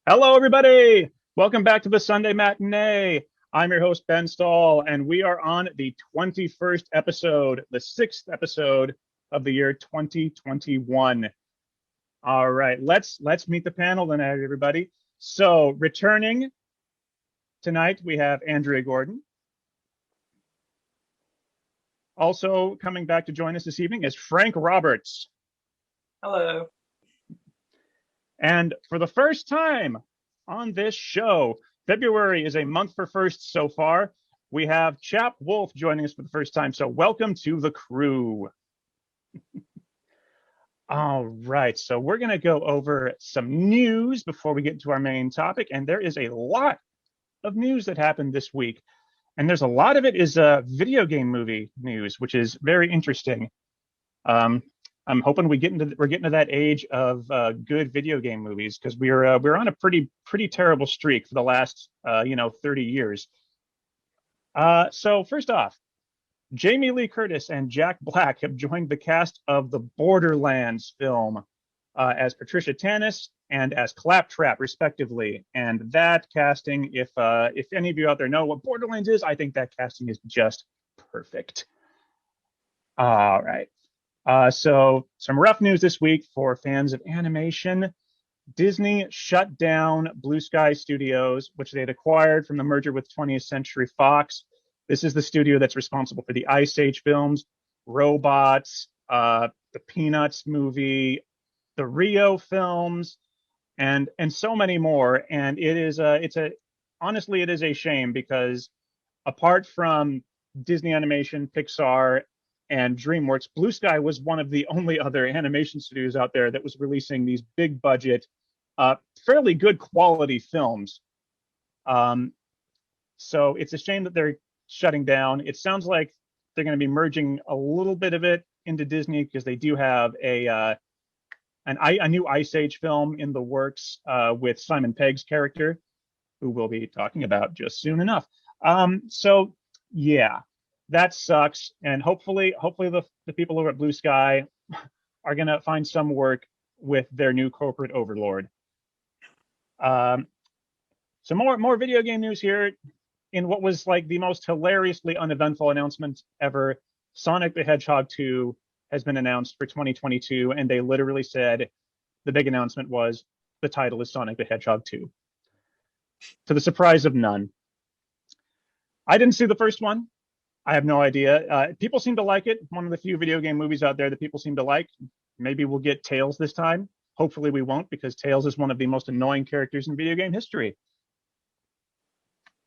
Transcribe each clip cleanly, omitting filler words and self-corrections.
Hello, everybody. Welcome back to the Sunday Matinee. I'm your host, Ben Stahl, and we are on the 21st episode, the sixth episode of the year 2021. All right, let's meet the panel tonight, everybody. So, returning tonight, we have Andrea Gordon. Also coming back to join us this evening is Frank Roberts. Hello. And for the first time on this show, February is a month for firsts so far. We have Chap Wolf joining us for the first time. So welcome to the crew. All right. So we're going to go over some news before we get into our main topic. And there is a lot of news that happened this week. And there's a lot of it is video game movie news, which is very interesting. I'm hoping we're getting to that age of good video game movies because we're on a pretty terrible streak for the last 30 years. So first off, Jamie Lee Curtis and Jack Black have joined the cast of the Borderlands film as Patricia Tannis and as Claptrap, respectively. And that casting, if any of you out there know what Borderlands is, I think that casting is just perfect. All right. So some rough news this week for fans of animation. Disney shut down Blue Sky Studios, which they had acquired from the merger with 20th Century Fox. This is the studio that's responsible for the Ice Age films, Robots, the Peanuts movie, the Rio films, and so many more. And honestly, it is a shame because apart from Disney Animation, Pixar, and DreamWorks, Blue Sky was one of the only other animation studios out there that was releasing these big budget, fairly good quality films. So it's a shame that they're shutting down. It sounds like they're going to be merging a little bit of it into Disney because they do have a new Ice Age film in the works with Simon Pegg's character, who we'll be talking about just soon enough. So yeah, that sucks. And hopefully the people over at Blue Sky are going to find some work with their new corporate overlord. Some more video game news here. In what was like the most hilariously uneventful announcement ever, Sonic the Hedgehog 2 has been announced for 2022, and they literally said the big announcement was the title is Sonic the Hedgehog 2. To the surprise of none. I didn't see the first one. I have no idea. People seem to like it. One of the few video game movies out there that people seem to like. Maybe we'll get Tails this time. Hopefully we won't, because Tails is one of the most annoying characters in video game history.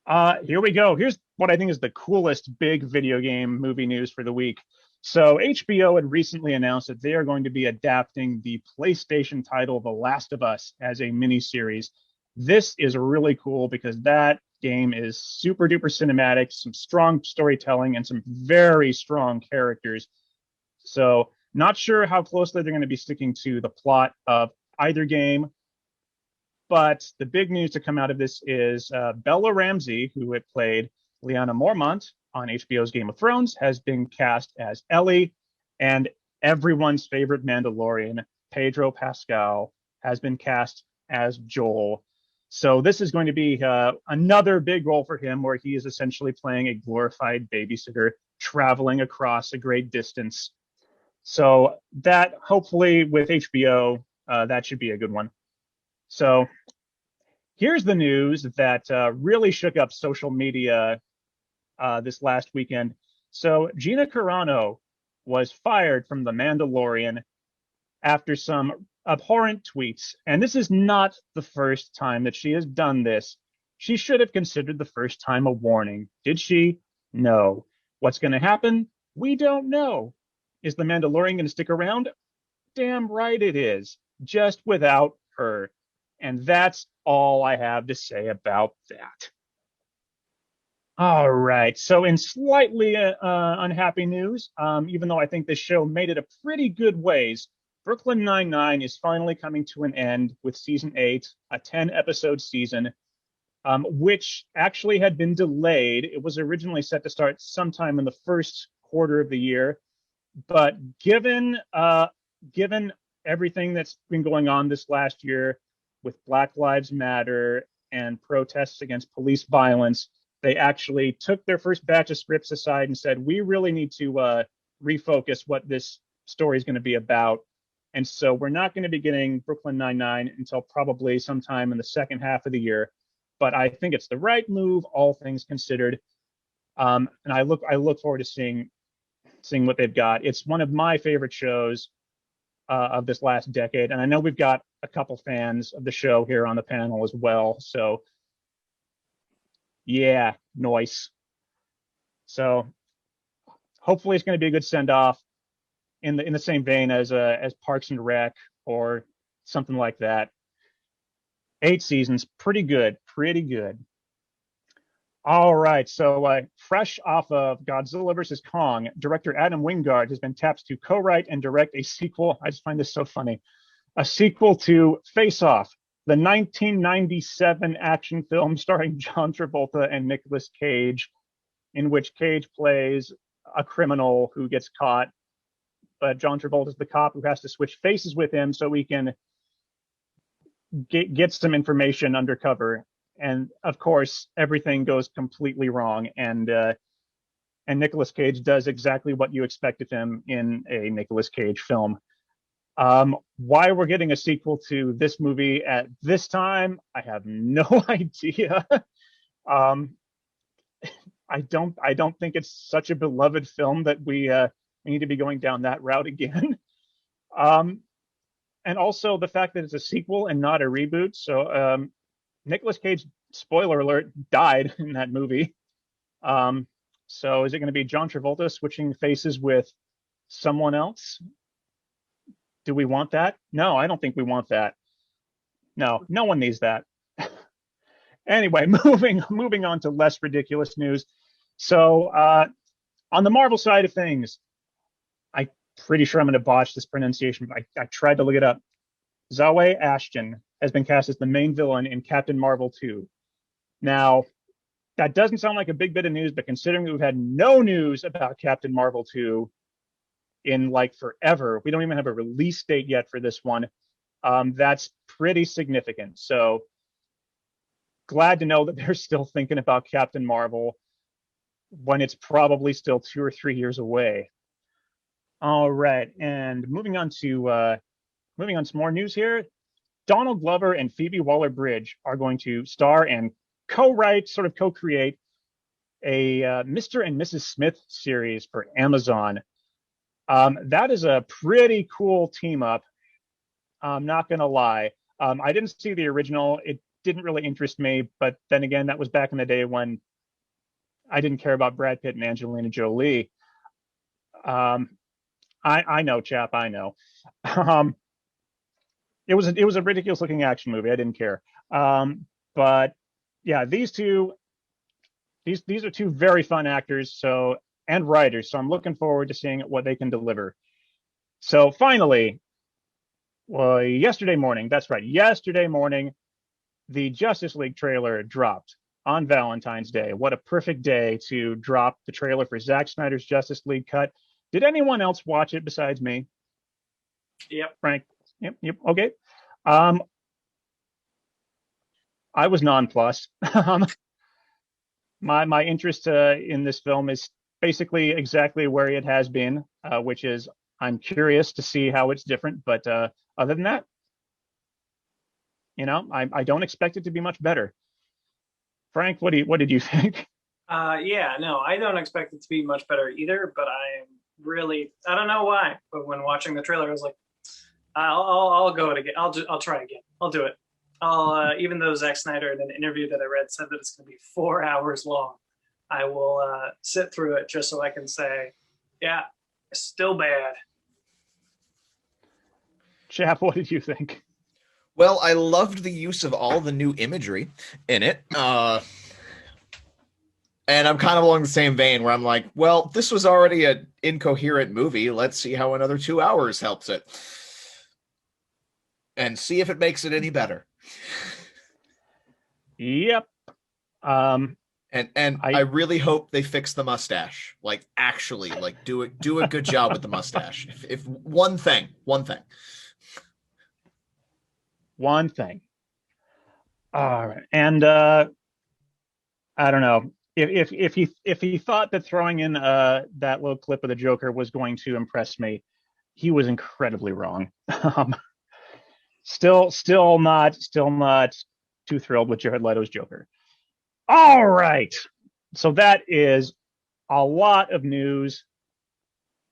Here we go. Here's what I think is the coolest big video game movie news for the week. So HBO had recently announced that they are going to be adapting the PlayStation title The Last of Us as a miniseries. This is really cool because that game is super duper cinematic, some strong storytelling, and some very strong characters. So not sure how closely they're going to be sticking to the plot of either game. But the big news to come out of this is Bella Ramsey, who had played Lyanna Mormont on HBO's Game of Thrones, has been cast as Ellie, and everyone's favorite Mandalorian, Pedro Pascal, has been cast as Joel. So this is going to be another big role for him, where he is essentially playing a glorified babysitter traveling across a great distance. So that, hopefully with HBO, that should be a good one. So here's the news that really shook up social media this last weekend. So Gina Carano was fired from The Mandalorian after some abhorrent tweets. And this is not the first time that she has done this. She should have considered the first time a warning. Did she? No. What's going to happen? We don't know. Is The Mandalorian going to stick around? Damn right it is. Just without her. And that's all I have to say about that. All right. So, in slightly unhappy news, even though I think this show made it a pretty good ways, Brooklyn Nine-Nine is finally coming to an end with season 8, a 10-episode season, which actually had been delayed. It was originally set to start sometime in the first quarter of the year, but given everything that's been going on this last year, with Black Lives Matter and protests against police violence, they actually took their first batch of scripts aside and said, we really need to refocus what this story is going to be about. And so we're not going to be getting Brooklyn Nine-Nine until probably sometime in the second half of the year. But I think it's the right move, all things considered. And I look forward to seeing what they've got. It's one of my favorite shows of this last decade, and I know we've got a couple fans of the show here on the panel as well. So, yeah, nice. So, hopefully, it's going to be a good send off in the same vein as Parks and Rec or something like that. 8 seasons, pretty good, pretty good. All right, so fresh off of Godzilla vs. Kong, director Adam Wingard has been tapped to co-write and direct a sequel. I just find this so funny. A sequel to Face Off, the 1997 action film starring John Travolta and Nicolas Cage, in which Cage plays a criminal who gets caught, but John Travolta is the cop who has to switch faces with him so he can get some information undercover. And of course, everything goes completely wrong, and Nicolas Cage does exactly what you expect of him in a Nicolas Cage film. Why we're getting a sequel to this movie at this time, I have no idea. I don't think it's such a beloved film that we need to be going down that route again. And also the fact that it's a sequel and not a reboot. So Nicolas Cage, spoiler alert, died in that movie. So is it going to be John Travolta switching faces with someone else? Do we want that? No, I don't think we want that. No, no one needs that. Anyway, moving on to less ridiculous news. So on the Marvel side of things, I'm pretty sure I'm going to botch this pronunciation, but I tried to look it up. Zawe Ashton has been cast as the main villain in Captain Marvel 2. Now, that doesn't sound like a big bit of news, but considering we've had no news about Captain Marvel 2 in like forever, we don't even have a release date yet for this one. That's pretty significant. So glad to know that they're still thinking about Captain Marvel when it's probably still 2 or 3 years away. All right, and moving on to some more news here. Donald Glover and Phoebe Waller-Bridge are going to star and co-write, sort of co-create a Mr. and Mrs. Smith series for Amazon. That is a pretty cool team up. I'm not going to lie. I didn't see the original. It didn't really interest me, but then again, that was back in the day when I didn't care about Brad Pitt and Angelina Jolie. I know, chap, I know. It was a ridiculous looking action movie. I didn't care. But yeah, these are two very fun actors, and writers. So I'm looking forward to seeing what they can deliver. So finally, yesterday morning, that's right, yesterday morning, the Justice League trailer dropped on Valentine's Day. What a perfect day to drop the trailer for Zack Snyder's Justice League cut. Did anyone else watch it besides me? Yep. Frank? Yep. Okay. I was nonplussed. My interest in this film is basically exactly where it has been, which is I'm curious to see how it's different. But other than that, I don't expect it to be much better. Frank, what did you think? Yeah, no, I don't expect it to be much better either, but I don't know why, but when watching the trailer, I was like, I'll go it again. I'll try again. I'll do it. Even though Zack Snyder in an interview that I read said that it's going to be 4 hours long, I will sit through it just so I can say, yeah, still bad. Chap, what did you think? Well, I loved the use of all the new imagery in it. And I'm kind of along the same vein where I'm like, well, this was already an incoherent movie. Let's see how another 2 hours helps it. And see if it makes it any better. Yep. And I really hope they fix the mustache. Like, actually, like, do a good job with the mustache. If one thing. One thing. All right. And I don't know. If he thought that throwing in that little clip of the Joker was going to impress me, he was incredibly wrong. Um, still not too thrilled with Jared Leto's Joker. All right. So that is a lot of news.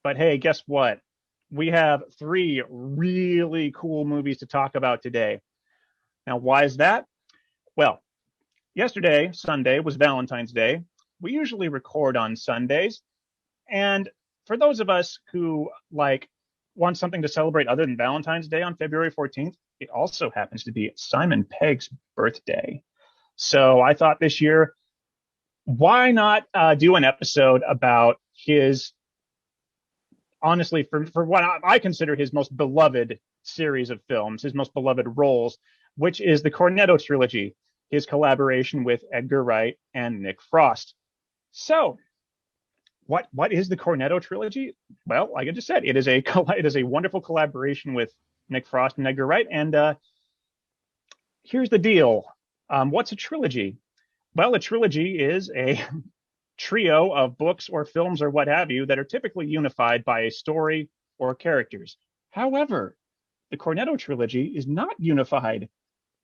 But hey, guess what? We have three really cool movies to talk about today. Now, why is that? Well, yesterday, Sunday, was Valentine's Day. We usually record on Sundays. And for those of us who want something to celebrate other than Valentine's Day on February 14th, it also happens to be Simon Pegg's birthday. So I thought this year, why not do an episode about his, honestly, for what I consider his most beloved series of films, his most beloved roles, which is the Cornetto Trilogy, his collaboration with Edgar Wright and Nick Frost. So, what is the Cornetto Trilogy? Well, like I just said, it is a wonderful collaboration with Nick Frost and Edgar Wright. And here's the deal: what's a trilogy? Well, a trilogy is a trio of books or films or what have you that are typically unified by a story or characters. However, the Cornetto Trilogy is not unified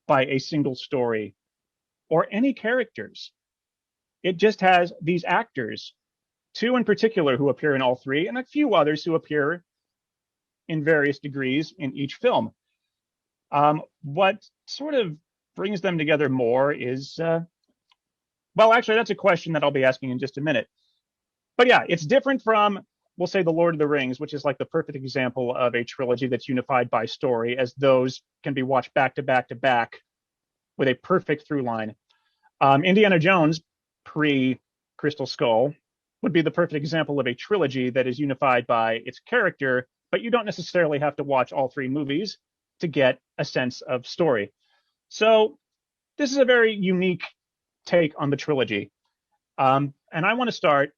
by a single story or any characters. It just has these actors, two in particular who appear in all three, and a few others who appear in various degrees in each film. What sort of brings them together more is, well, actually, that's a question that I'll be asking in just a minute. But yeah, it's different from, we'll say, The Lord of the Rings, which is like the perfect example of a trilogy that's unified by story, as those can be watched back to back to back with a perfect through line. Indiana Jones, pre-Crystal Skull, would be the perfect example of a trilogy that is unified by its character, but you don't necessarily have to watch all three movies to get a sense of story. So this is a very unique take on the trilogy. And I want to start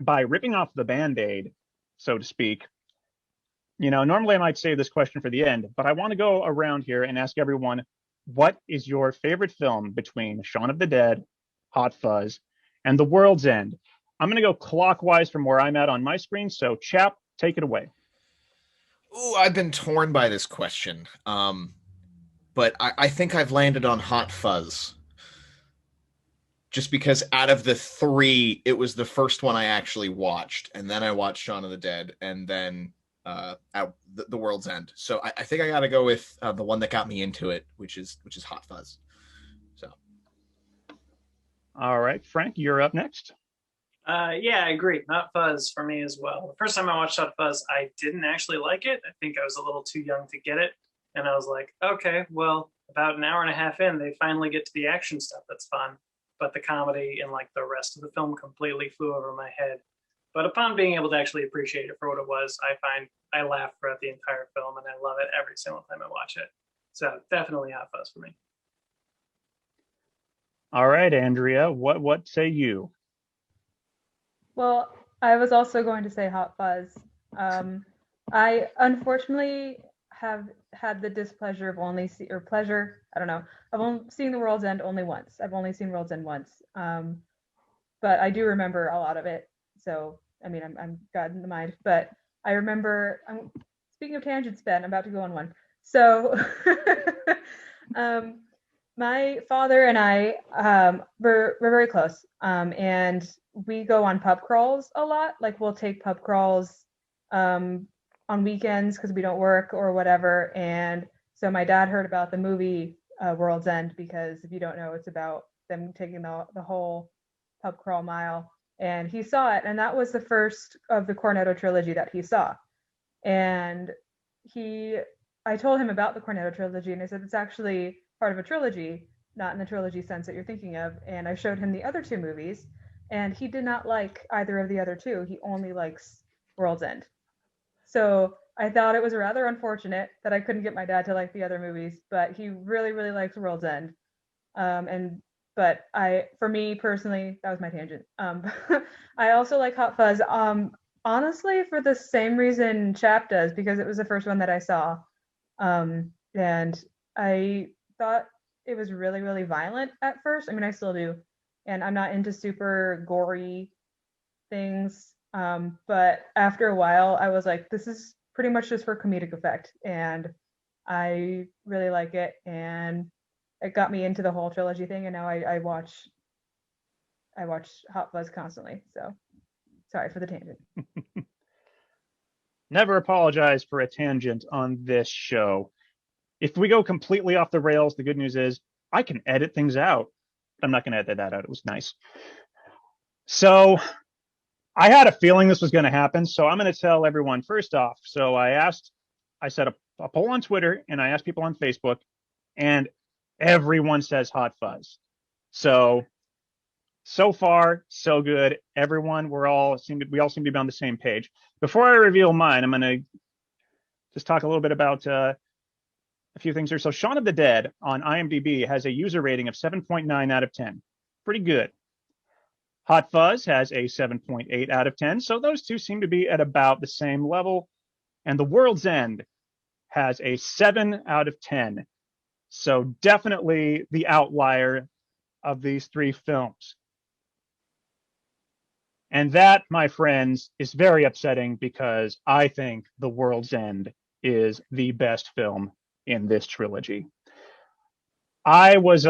by ripping off the Band-Aid, so to speak. Normally I might save this question for the end, but I want to go around here and ask everyone, what is your favorite film between Shaun of the Dead, Hot Fuzz, and The World's End? I'm going to go clockwise from where I'm at on my screen. So, Chap, take it away. Ooh, I've been torn by this question. But I think I've landed on Hot Fuzz. Just because out of the three, it was the first one I actually watched. And then I watched Shaun of the Dead, and then The World's End. So I think I got to go with the one that got me into it, which is Hot Fuzz. So. All right, Frank, you're up next. Yeah, I agree. Hot Fuzz for me as well. The first time I watched Hot Fuzz, I didn't actually like it. I think I was a little too young to get it. And I was like, okay, well, about an hour and a half in, they finally get to the action stuff that's fun. But the comedy and like the rest of the film completely flew over my head. But upon being able to actually appreciate it for what it was, I find I laugh throughout the entire film and I love it every single time I watch it. So definitely Hot Fuzz for me. All right, Andrea, what say you? Well, I was also going to say Hot Fuzz. I unfortunately have had the displeasure of of only seeing The World's End only once. I've only seen World's End once. But I do remember a lot of it. So, I mean, I'm God in the mind. But I remember, speaking of tangents, Ben, I'm about to go on one. So, my father and I we're very close. And we go on pub crawls a lot. Like, we'll take pub crawls on weekends because we don't work or whatever. And so my dad heard about the movie World's End, because if you don't know, it's about them taking the whole pub crawl mile. And he saw it, and that was the first of the Cornetto trilogy that he saw. And I told him about the Cornetto trilogy, and I said, it's actually part of a trilogy, not in the trilogy sense that you're thinking of. And I showed him the other two movies, and he did not like either of the other two. He only likes World's End. So I thought it was rather unfortunate that I couldn't get my dad to like the other movies, but he really, really likes World's End. But for me personally, that was my tangent. I also like Hot Fuzz. Honestly, for the same reason Chap does, because it was the first one that I saw. And I thought it was really, really violent at first. I mean, I still do, and I'm not into super gory things. But after a while, I was like, this is pretty much just for comedic effect, and I really like it, and it got me into the whole trilogy thing, and now I watch Hot Fuzz constantly. So sorry for the tangent. Never apologize for a tangent on this show. If we go completely off the rails, the good news is I can edit things out. I'm not going to edit that out. It was nice. So I had a feeling this was going to happen. So I'm going to tell everyone first off. So I set a poll on Twitter and I asked people on Facebook, and everyone says Hot Fuzz. So far, so good. Everyone, we all seem to be on the same page. Before I reveal mine, I'm going to just talk a little bit about a few things here. So Shaun of the Dead on IMDb has a user rating of 7.9 out of 10. Pretty good. Hot Fuzz has a 7.8 out of 10. So those two seem to be at about the same level. And The World's End has a 7 out of 10. So definitely the outlier of these three films. And that, my friends, is very upsetting because I think The World's End is the best film in this trilogy. I was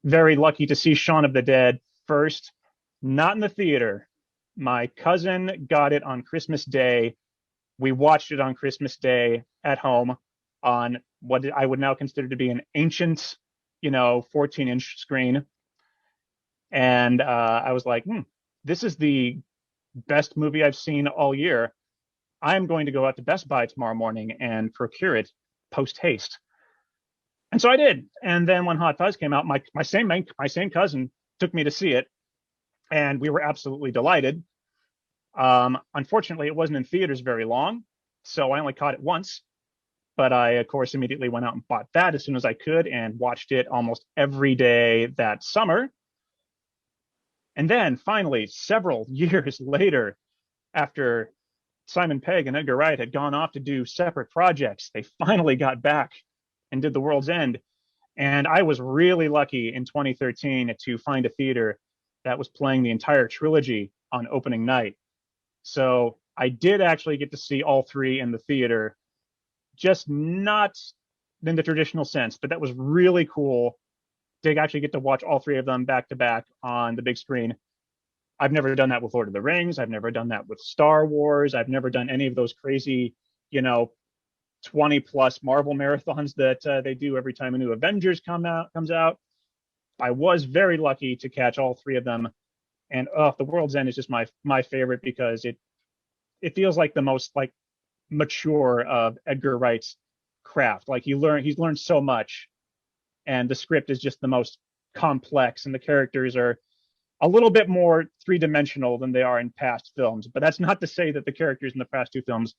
very lucky to see Shaun of the Dead first, not in the theater. My cousin got it on Christmas Day. We watched it on Christmas Day at home on what I would now consider to be an ancient, 14-inch screen. And I was like, this is the best movie I've seen all year. I'm going to go out to Best Buy tomorrow morning and procure it post haste. And so I did. And then when Hot Fuzz came out, my same cousin took me to see it, and we were absolutely delighted. Unfortunately, it wasn't in theaters very long, so I only caught it once. But I, of course, immediately went out and bought that as soon as I could and watched it almost every day that summer. And then finally, several years later, after Simon Pegg and Edgar Wright had gone off to do separate projects, they finally got back and did The World's End. And I was really lucky in 2013 to find a theater that was playing the entire trilogy on opening night. So I did actually get to see all three in the theater, just not in the traditional sense, but that was really cool to actually get to watch all three of them back to back on the big screen. I've never done that with Lord of the Rings. I've never done that with Star Wars. I've never done any of those crazy, 20 plus Marvel marathons that they do every time a new Avengers comes out. I was very lucky to catch all three of them. And The World's End is just my favorite because it feels like the most like mature of Edgar Wright's craft. Like he's learned so much, and the script is just the most complex, and the characters are a little bit more three-dimensional than they are in past films. But that's not to say that the characters in the past two films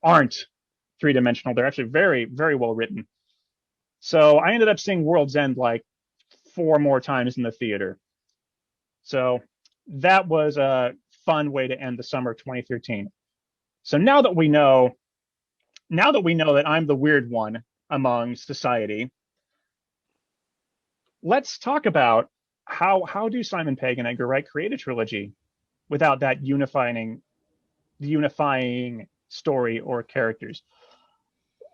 aren't three-dimensional. They're actually very, very well written. So I ended up seeing World's End like 4 more times in the theater. So that was a fun way to end the summer of 2013. So now that we know that I'm the weird one among society, let's talk about how do Simon Pegg and Edgar Wright create a trilogy without that unifying story or characters?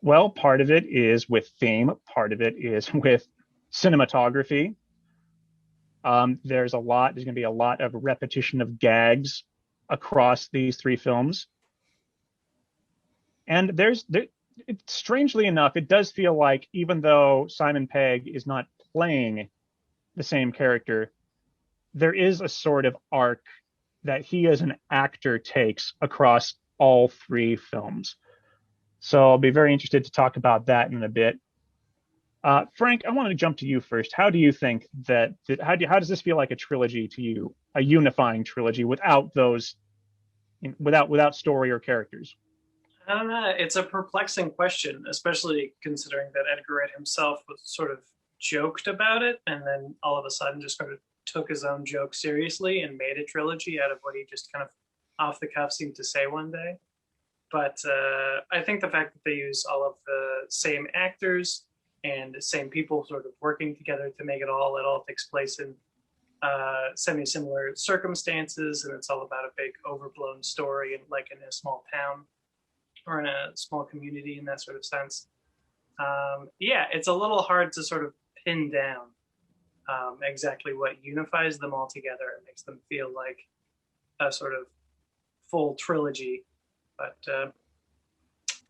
Well, part of it is with theme, part of it is with cinematography. There's going to be a lot of repetition of gags across these three films. And strangely enough, it does feel like even though Simon Pegg is not playing the same character, there is a sort of arc that he as an actor takes across all three films. So I'll be very interested to talk about that in a bit. Frank, I want to jump to you first. How do you think how does this feel like a trilogy to you, a unifying trilogy without story or characters? I don't know. It's a perplexing question, especially considering that Edgar Wright himself was sort of joked about it, and then all of a sudden just sort of took his own joke seriously and made a trilogy out of what he just kind of off the cuff seemed to say one day. But I think the fact that they use all of the same actors and the same people sort of working together to make it all. It all takes place in semi-similar circumstances, and it's all about a big overblown story, and like in a small town or in a small community in that sort of sense. Yeah, it's a little hard to sort of pin down exactly what unifies them all together and makes them feel like a sort of full trilogy. But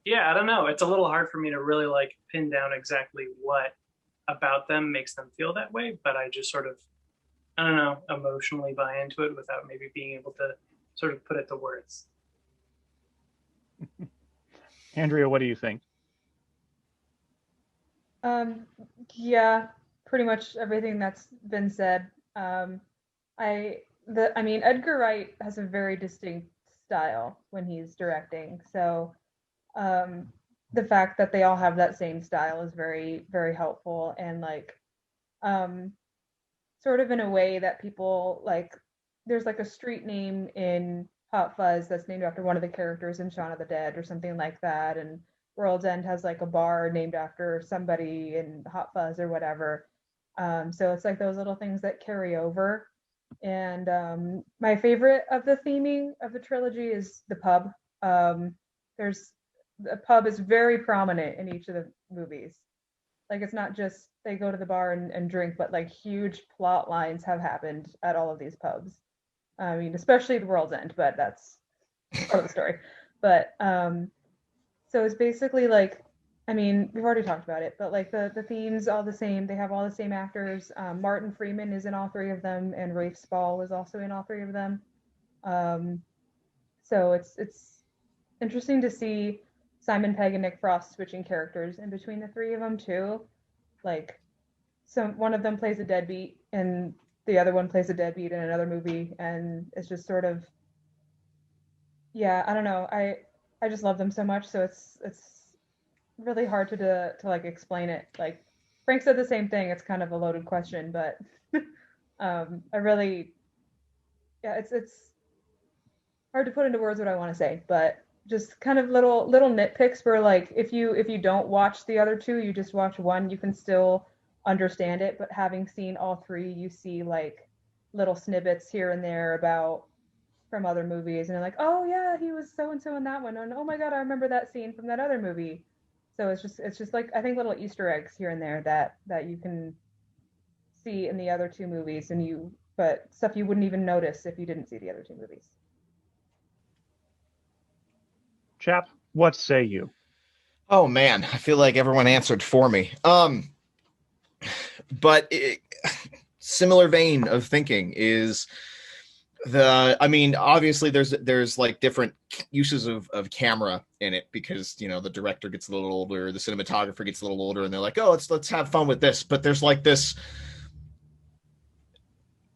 yeah, I don't know. It's a little hard for me to really like pin down exactly what about them makes them feel that way. But I just sort of, I don't know, emotionally buy into it without maybe being able to sort of put it to words. Andrea, what do you think? Um, yeah, pretty much everything that's been said. I mean, Edgar Wright has a very distinct style when he's directing. So, um, the fact that they all have that same style is very, very helpful, and like, um, sort of in a way that people like. There's like a street name in Hot Fuzz that's named after one of the characters in Shaun of the Dead or something like that, and World's End has like a bar named after somebody in Hot Fuzz or whatever. So it's like those little things that carry over. And my favorite of the theming of the trilogy is the pub. There's the pub is very prominent in each of the movies. Like it's not just they go to the bar and drink, but like huge plot lines have happened at all of these pubs. I mean, especially the World's End, but that's part of the story. But so it's basically like, I mean, we've already talked about it, but like the themes all the same. They have all the same actors. Martin Freeman is in all three of them, and Rafe Spall is also in all three of them. Um, so it's interesting to see Simon Pegg and Nick Frost switching characters in between the three of them too. Like, one of them plays a deadbeat, and the other one plays a deadbeat in another movie, and it's just sort of, yeah, I don't know. I just love them so much, so it's really hard to like explain it. Like Frank said the same thing. It's kind of a loaded question, but I really, yeah, it's hard to put into words what I want to say, but just kind of little nitpicks where like if you don't watch the other two, you just watch one, you can still understand it. But having seen all three, you see like little snippets here and there about from other movies, and you're like, oh yeah, he was so and so in that one, and oh my god, I remember that scene from that other movie. So it's just like I think little Easter eggs here and there that you can see in the other two movies, but stuff you wouldn't even notice if you didn't see the other two movies. Chap, what say you? Oh man, I feel like everyone answered for me. But similar vein of thinking is I mean, obviously there's like different uses of camera in it because, you know, the director gets a little older, the cinematographer gets a little older, and they're like, oh, let's have fun with this. But there's like this,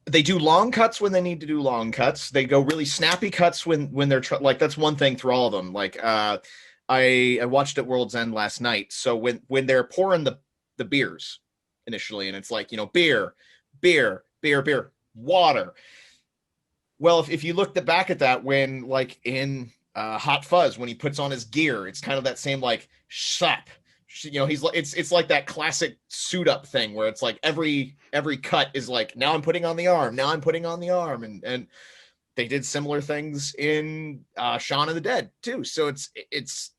they do long cuts when they need to do long cuts. They go really snappy cuts when they're like, that's one thing through all of them. Like, I watched at World's End last night. So when they're pouring the beers initially, and it's like, you know, beer, water. Well, if you look back at that, when like in Hot Fuzz, when he puts on his gear, it's kind of that same like shop. You know, he's like it's like that classic suit up thing where it's like every cut is like, now I'm putting on the arm, now I'm putting on the arm, and they did similar things in Shaun of the Dead too. So it's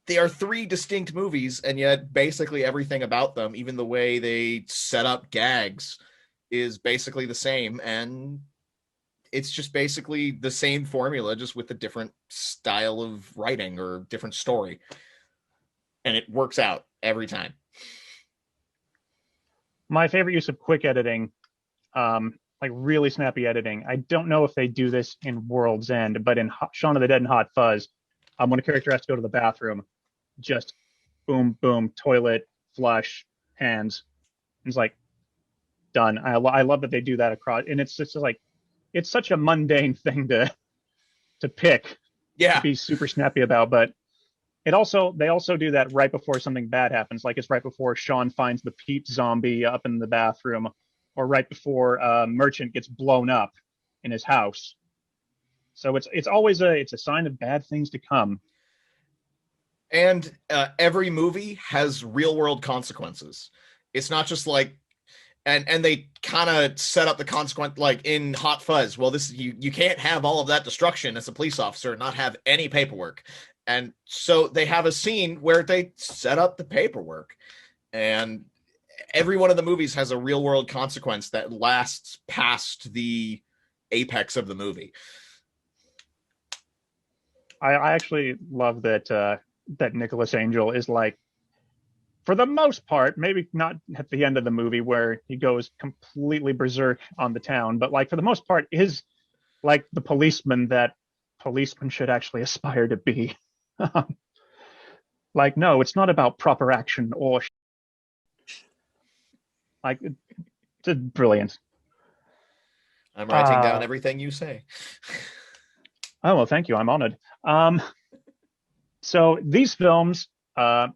they are three distinct movies, and yet basically everything about them, even the way they set up gags, is basically the same, and it's just basically the same formula, just with a different style of writing or different story. And it works out every time. My favorite use of quick editing, like really snappy editing. I don't know if they do this in World's End, but in Shaun of the Dead and Hot Fuzz, when a character has to go to the bathroom, just boom, boom, toilet, flush, hands. It's like done. I love that they do that across, and it's just like it's such a mundane thing to pick to be super snappy about, but they also do that right before something bad happens. Like it's right before Sean finds the Pete zombie up in the bathroom, or right before Merchant gets blown up in his house. So it's always it's a sign of bad things to come. And every movie has real world consequences. It's not just like, and they kind of set up the consequence like in Hot Fuzz. Well, this you can't have all of that destruction as a police officer and not have any paperwork. And so they have a scene where they set up the paperwork, and every one of the movies has a real world consequence that lasts past the apex of the movie. I actually love that Nicholas Angel is like, for the most part, maybe not at the end of the movie where he goes completely berserk on the town, but like for the most part is like the policeman that policemen should actually aspire to be. Like, no, it's not about proper action or like it's brilliant. I'm writing down everything you say. Oh, well, thank you. I'm honored. So these films are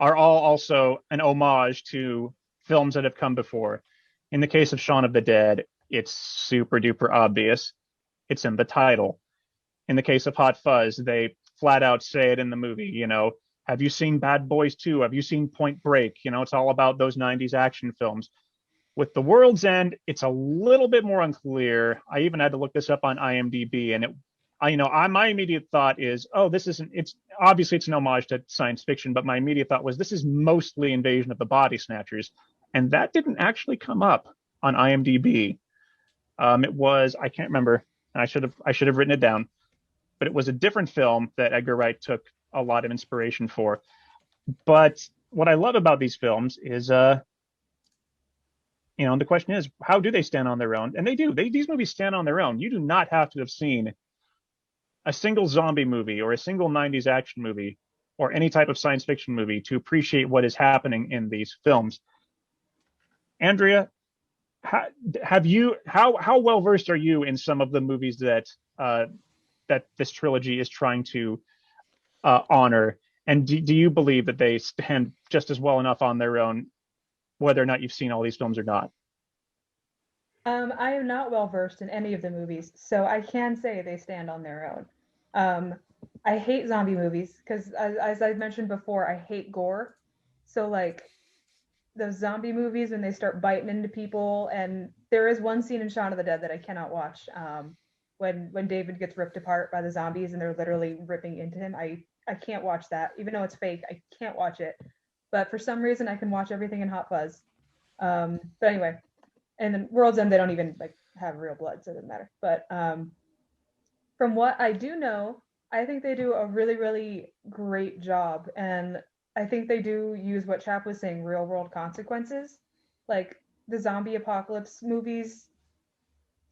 all also an homage to films that have come before. In the case of Shaun of the Dead, it's super duper obvious. It's in the title. In the case of Hot Fuzz, they flat out say it in the movie, have you seen Bad Boys 2? Have you seen Point Break? It's all about those 90s action films. With The World's End, it's a little bit more unclear. I even had to look this up on IMDb, and my immediate thought is, oh, this isn't. It's obviously it's an homage to science fiction, but my immediate thought was this is mostly Invasion of the Body Snatchers, and that didn't actually come up on IMDb. It was I can't remember. I should have written it down, but it was a different film that Edgar Wright took a lot of inspiration for. But what I love about these films is the question is, how do they stand on their own? And they do. These movies stand on their own. You do not have to have seen a single zombie movie or a single 90s action movie or any type of science fiction movie to appreciate what is happening in these films. Andrea, how well versed are you in some of the movies that this trilogy is trying to honor? And do you believe that they stand just as well enough on their own, whether or not you've seen all these films or not? I am not well versed in any of the movies, so I can say they stand on their own. I hate zombie movies because, as I mentioned before, I hate gore. So, like, those zombie movies when they start biting into people, and there is one scene in Shaun of the Dead that I cannot watch. When David gets ripped apart by the zombies and they're literally ripping into him, I can't watch that, even though it's fake. I can't watch it. But for some reason, I can watch everything in Hot Fuzz. But anyway, and then World's End, they don't even like have real blood, so it doesn't matter. But from what I do know, I think they do a really, really great job. And I think they do use what Chap was saying, real world consequences. Like the zombie apocalypse movies,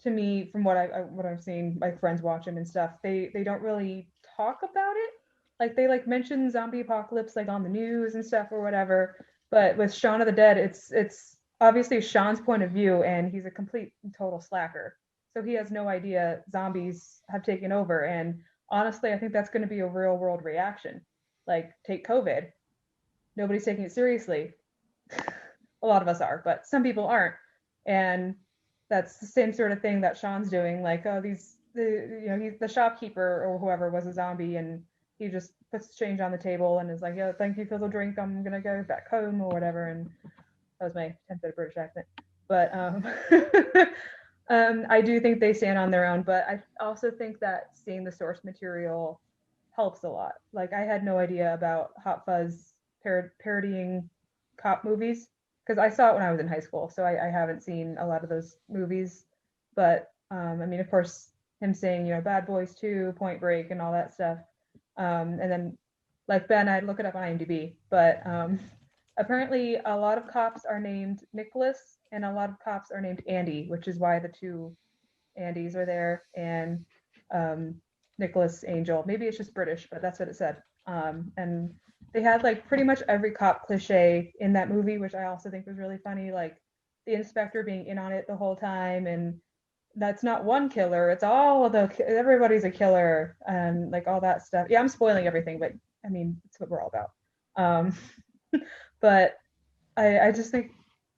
to me, from what I've seen, my friends watch them and stuff, they don't really talk about it. Like they like mention zombie apocalypse like on the news and stuff or whatever. But with Shaun of the Dead, it's obviously Sean's point of view, and he's a complete and total slacker. So he has no idea zombies have taken over. And honestly, I think that's going to be a real world reaction. Like take COVID. Nobody's taking it seriously. A lot of us are, but some people aren't. And that's the same sort of thing that Sean's doing. Like, oh, he's the shopkeeper or whoever was a zombie, and he just puts change on the table and is like, "Yo, thank you for the drink. I'm gonna go back home or whatever." And that was my attempt at a British accent. But I do think they stand on their own. But I also think that seeing the source material helps a lot. Like I had no idea about Hot Fuzz parodying cop movies because I saw it when I was in high school, so I haven't seen a lot of those movies. But I mean, of course, him saying Bad Boys 2, Point Break, and all that stuff. And then, like Ben, I'd look it up on IMDb, but apparently a lot of cops are named Nicholas, and a lot of cops are named Andy, which is why the two Andys are there, and Nicholas Angel. Maybe it's just British, but that's what it said. And they had like pretty much every cop cliche in that movie, which I also think was really funny. Like the inspector being in on it the whole time, and that's not one killer; it's all of everybody's a killer, and like all that stuff. Yeah, I'm spoiling everything, but I mean, it's what we're all about. But I just think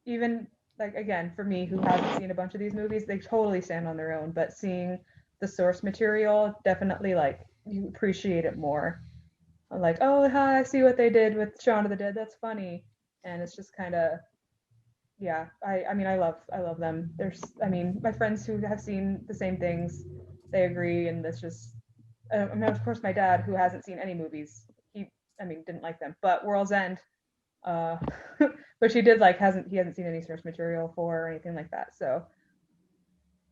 even like again for me who hasn't seen a bunch of these movies, they totally stand on their own. But seeing the source material, definitely like you appreciate it more. I'm like, oh, hi, I see what they did with Shaun of the Dead. That's funny. And it's just kind of, yeah. I mean, I love them. I mean, my friends who have seen the same things, they agree, and it's just. I mean, of course, my dad, who hasn't seen any movies, didn't like them. But World's End, uh, which he hasn't seen any source material for or anything like that. So,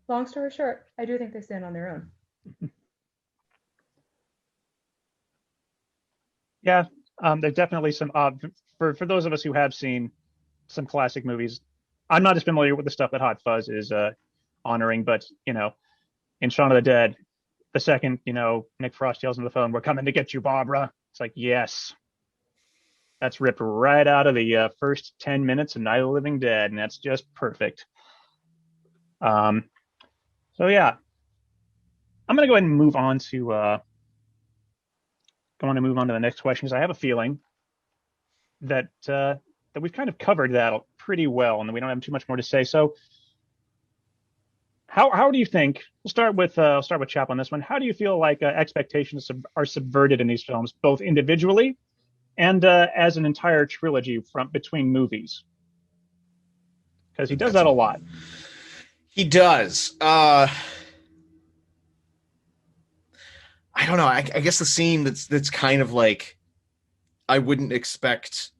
long story short, I do think they stand on their own. Yeah, there's definitely some for those of us who have seen some classic movies. I'm not as familiar with the stuff that Hot Fuzz is honoring, but in Shaun of the Dead, the second Nick Frost yells on the phone, "We're coming to get you, Barbara." It's like, yes, that's ripped right out of the first 10 minutes of Night of the Living Dead, and that's just perfect. So yeah, I'm gonna go ahead and move on to the next question because I have a feeling that that we've kind of covered that pretty well, and we don't have too much more to say. So, how do you think? I'll start with Chap on this one. How do you feel like expectations are subverted in these films, both individually and as an entire trilogy from between movies? Because he does that a lot. He does. I don't know. I guess the scene that's kind of like I wouldn't expect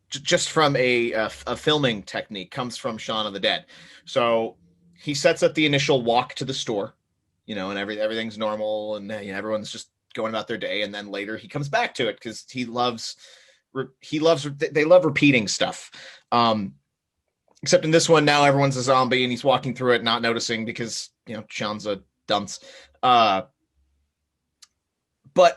just from a filming technique comes from Shaun of the Dead. So he sets up the initial walk to the store, and everything's normal, and everyone's just going about their day, and then later he comes back to it because they love repeating stuff. Except in this one, now everyone's a zombie and he's walking through it, not noticing because Shaun's a dunce. But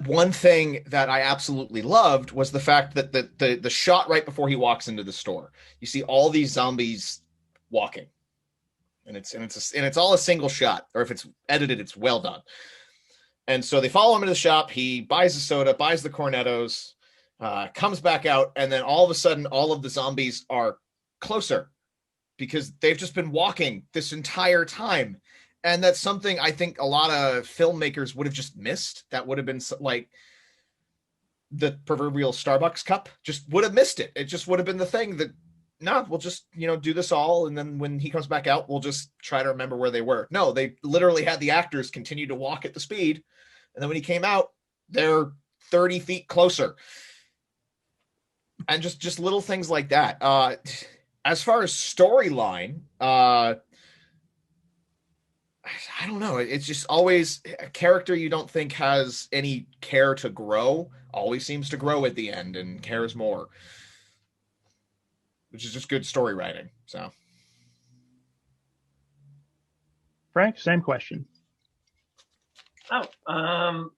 one thing that I absolutely loved was the fact that the shot right before he walks into the store, you see all these zombies walking, and it's all a single shot, or if it's edited, it's well done. And so they follow him into the shop. He buys the soda, buys the Cornettos, comes back out, and then all of a sudden, all of the zombies are closer because they've just been walking this entire time. And that's something I think a lot of filmmakers would have just missed. That would have been like the proverbial Starbucks cup, just would have missed it. It just would have been the thing that, no, we'll just, do this all. And then when he comes back out, we'll just try to remember where they were. No, they literally had the actors continue to walk at the speed. And then when he came out, they're 30 feet closer. And just little things like that. As far as storyline, I don't know. It's just always a character you don't think has any care to grow, always seems to grow at the end and cares more, which is just good story writing. So, Frank, same question. Oh,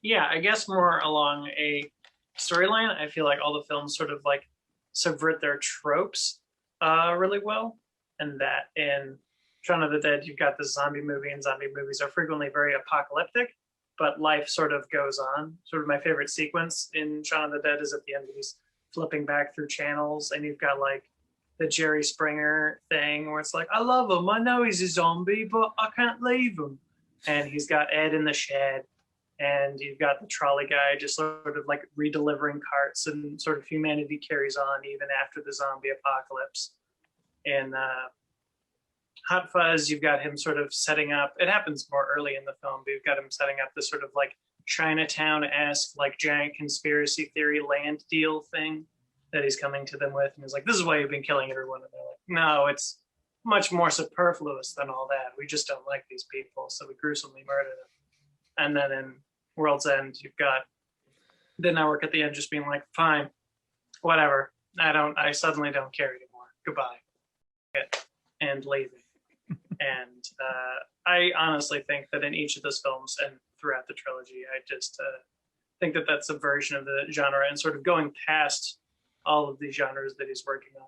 yeah, I guess more along a storyline. I feel like all the films sort of like subvert their tropes really well, and that in Shaun of the Dead, you've got this zombie movie, and zombie movies are frequently very apocalyptic, but life sort of goes on. Sort of my favorite sequence in Shaun of the Dead is at the end when he's flipping back through channels, and you've got like the Jerry Springer thing where it's like, I love him. I know he's a zombie, but I can't leave him. And he's got Ed in the shed, and you've got the trolley guy just sort of like redelivering carts, and sort of humanity carries on even after the zombie apocalypse. And Hot Fuzz, you've got him sort of setting up, it happens more early in the film, but you've got him setting up this sort of like Chinatown-esque, like giant conspiracy theory land deal thing that he's coming to them with. And he's like, this is why you've been killing everyone. And they're like, no, it's much more superfluous than all that. We just don't like these people, so we gruesomely murder them. And then in World's End, you've got the network at the end just being like, fine, whatever. I suddenly don't care anymore. Goodbye. And leaving. And I honestly think that in each of those films and throughout the trilogy, I just think that that subversion of the genre and sort of going past all of the genres that he's working on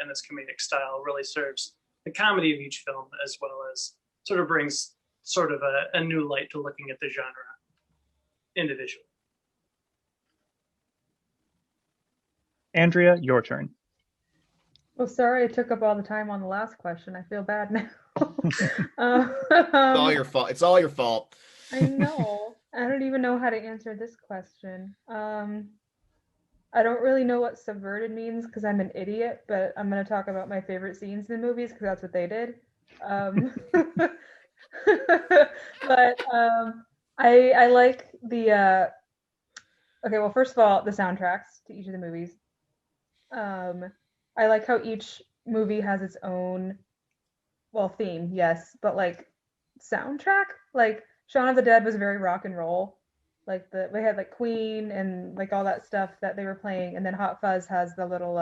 in this comedic style really serves the comedy of each film, as well as sort of brings sort of a new light to looking at the genre individually. Andrea, your turn. Well, sorry I took up all the time on the last question. I feel bad now. It's all your fault. It's all your fault. I know. I don't even know how to answer this question. I don't really know what subverted means because I'm an idiot, but I'm going to talk about my favorite scenes in the movies because that's what they did. But I like the okay, well, first of all, the soundtracks to each of the movies. I like how each movie has its own, well, theme, yes, but like soundtrack. Like Shaun of the Dead was very rock and roll. Like we had like Queen and like all that stuff that they were playing, and then Hot Fuzz has the little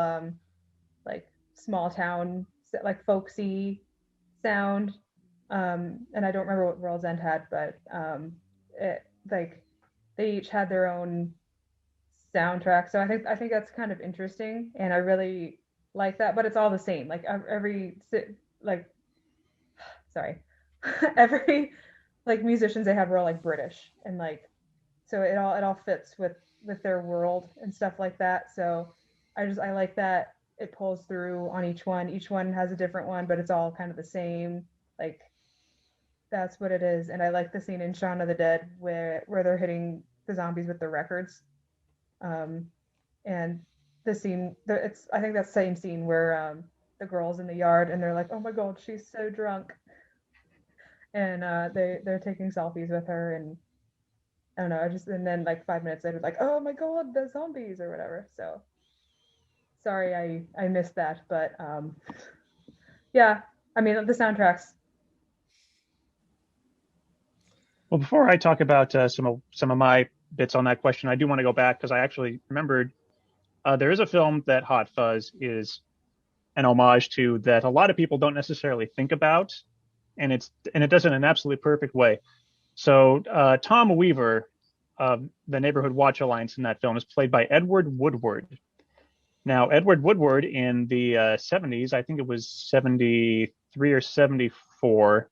like small town like folksy sound. And I don't remember what World's End had, but it like they each had their own soundtrack. So I think that's kind of interesting, and I really like that. But it's all the same. Like every like sorry, every like musicians they had were all like British, and like so it all fits with their world and stuff like that. So I like that it pulls through on each one. Each one has a different one, but it's all kind of the same. Like that's what it is. And I like the scene in Shaun of the Dead where they're hitting the zombies with the records. Um, and the scene, it's I think that's the same scene where the girl's in the yard and they're like, "Oh my God, she's so drunk," and they're taking selfies with her, and I don't know, and then like 5 minutes later, like, "Oh my God, the zombies" or whatever. So sorry, I missed that, but yeah, I mean the soundtracks. Well, before I talk about some of my bits on that question, I do want to go back because I actually remembered there is a film that Hot Fuzz is an homage to that a lot of people don't necessarily think about, and it does it in an absolutely perfect way. So Tom Weaver, the Neighborhood Watch Alliance in that film, is played by Edward Woodward. Now, Edward Woodward in the 70s, I think it was 73 or 74,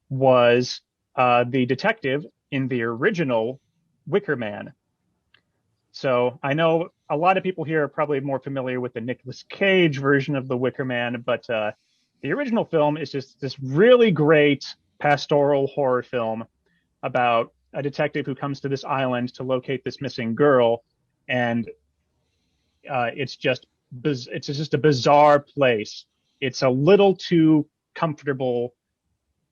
was the detective in the original Wicker Man. So I know a lot of people here are probably more familiar with the Nicolas Cage version of the Wicker Man, but the original film is just this really great pastoral horror film about a detective who comes to this island to locate this missing girl, and it's just a bizarre place. It's a little too comfortable,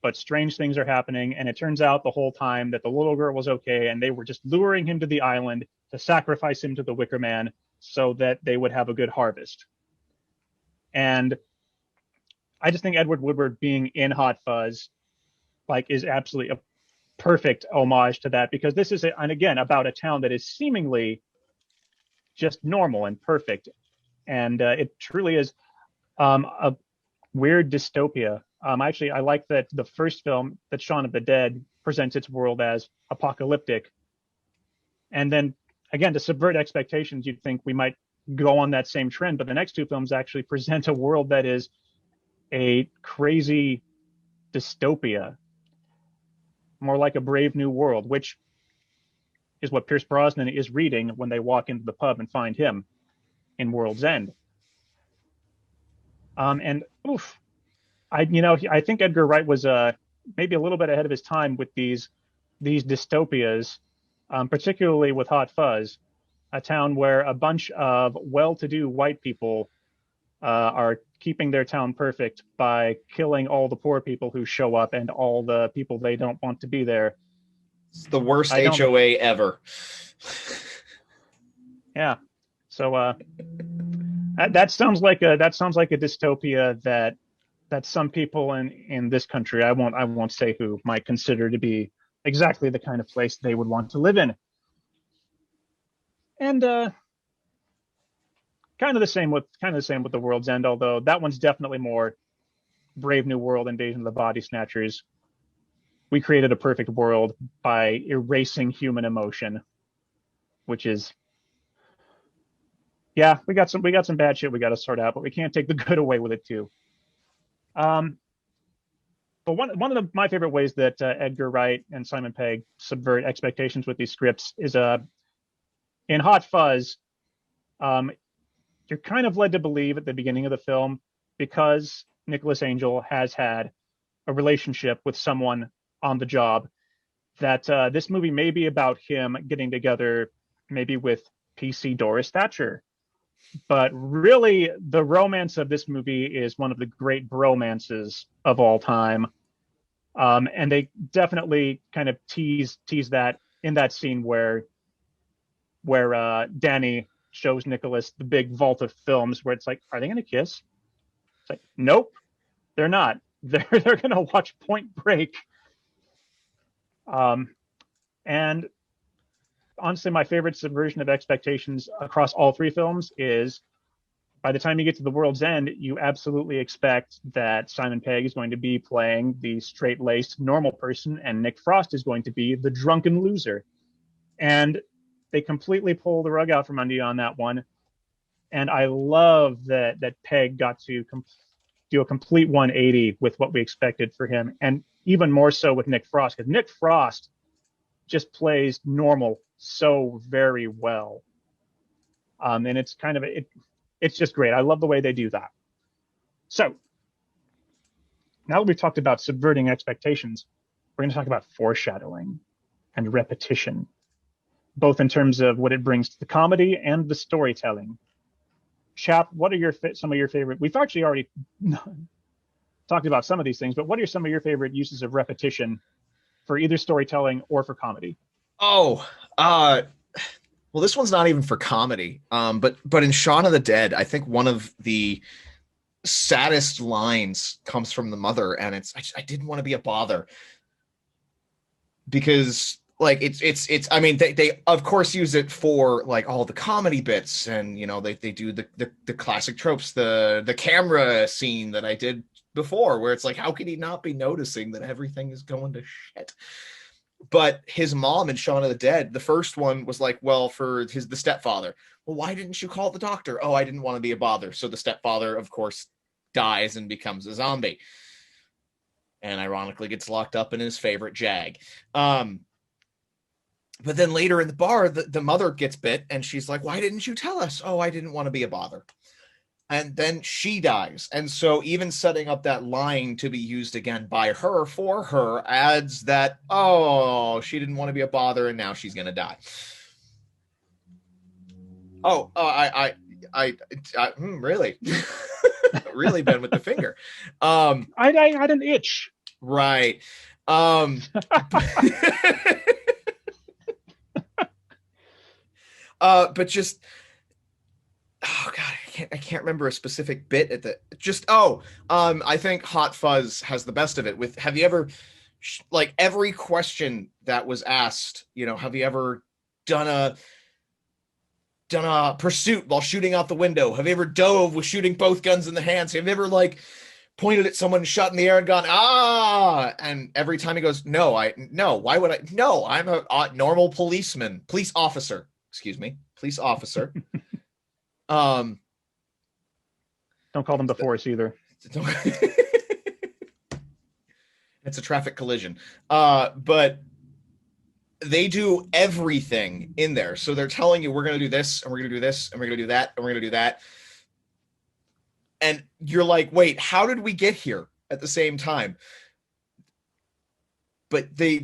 but strange things are happening, and it turns out the whole time that the little girl was okay, and they were just luring him to the island to sacrifice him to the Wicker Man so that they would have a good harvest. And I just think Edward Woodward being in Hot Fuzz like is absolutely a perfect homage to that, because this is and again about a town that is seemingly just normal and perfect, and it truly is a weird dystopia. Actually, I like that the first film, that Shaun of the Dead, presents its world as apocalyptic, and then again to subvert expectations, you'd think we might go on that same trend, but the next two films actually present a world that is a crazy dystopia, more like a Brave New World, which is what Pierce Brosnan is reading when they walk into the pub and find him in World's End. And oof, I think Edgar Wright was maybe a little bit ahead of his time with these dystopias, particularly with Hot Fuzz, a town where a bunch of well-to-do white people are keeping their town perfect by killing all the poor people who show up and all the people they don't want to be there. It's the worst HOA ever. Yeah. So that sounds like a dystopia that some people in this country, I won't say who, might consider to be exactly the kind of place they would want to live in. And kind of the same with the World's End, although that one's definitely more Brave New World, Invasion of the Body Snatchers. We created a perfect world by erasing human emotion, which is, yeah, we got some bad shit we got to sort out, but we can't take the good away with it too. But one of my favorite ways that Edgar Wright and Simon Pegg subvert expectations with these scripts is in Hot Fuzz. You're kind of led to believe at the beginning of the film, because Nicholas Angel has had a relationship with someone on the job, that this movie may be about him getting together maybe with PC Doris Thatcher. But really, the romance of this movie is one of the great bromances of all time. And they definitely kind of tease that in that scene where Danny shows Nicholas the big vault of films where it's like, are they going to kiss? It's like, nope, they're not. They're going to watch Point Break. And honestly, my favorite subversion of expectations across all three films is by the time you get to The World's End, you absolutely expect that Simon Pegg is going to be playing the straight-laced normal person and Nick Frost is going to be the drunken loser. And they completely pull the rug out from under you on that one. And I love that Pegg got to do a complete 180 with what we expected for him, and even more so with Nick Frost, because Nick Frost just plays normal so very well. And it's kind of it's just great. I love the way they do that. So now that we've talked about subverting expectations, we're going to talk about foreshadowing and repetition, both in terms of what it brings to the comedy and the storytelling. Chap, what are some of your favorite? We've actually already talked about some of these things, but what are some of your favorite uses of repetition for either storytelling or for comedy? Well, this one's not even for comedy. But in Shaun of the Dead, I think one of the saddest lines comes from the mother, and it's I didn't want to be a bother, because like it's I mean they of course use it for like all the comedy bits, and they do the classic tropes, the camera scene that I did before where it's like, how could he not be noticing that everything is going to shit? But his mom in Shaun of the Dead, the first one was like, well, for the stepfather, well, why didn't you call the doctor? Oh, I didn't want to be a bother. So the stepfather, of course, dies and becomes a zombie, and ironically gets locked up in his favorite Jag. But then later in the bar, the mother gets bit, and she's like, why didn't you tell us? Oh, I didn't want to be a bother. And then she dies. And so even setting up that line to be used again by her for her adds that, oh, she didn't want to be a bother, and now she's going to die. Really? Really been with the finger. I had an itch. Right. But just, oh God, I can't remember a specific bit at the I think Hot Fuzz has the best of it with, have you ever, like every question that was asked, have you ever done a pursuit while shooting out the window? Have you ever dove with shooting both guns in the hands? Have you ever like pointed at someone, shot in the air and gone, ah? And every time he goes, no, why would I? No, I'm a normal police officer. Don't call them the Force either. It's a traffic collision. But they do everything in there. So they're telling you, we're going to do this, and we're going to do this, and we're going to do that, and we're going to do that. And you're like, wait, how did we get here at the same time? But they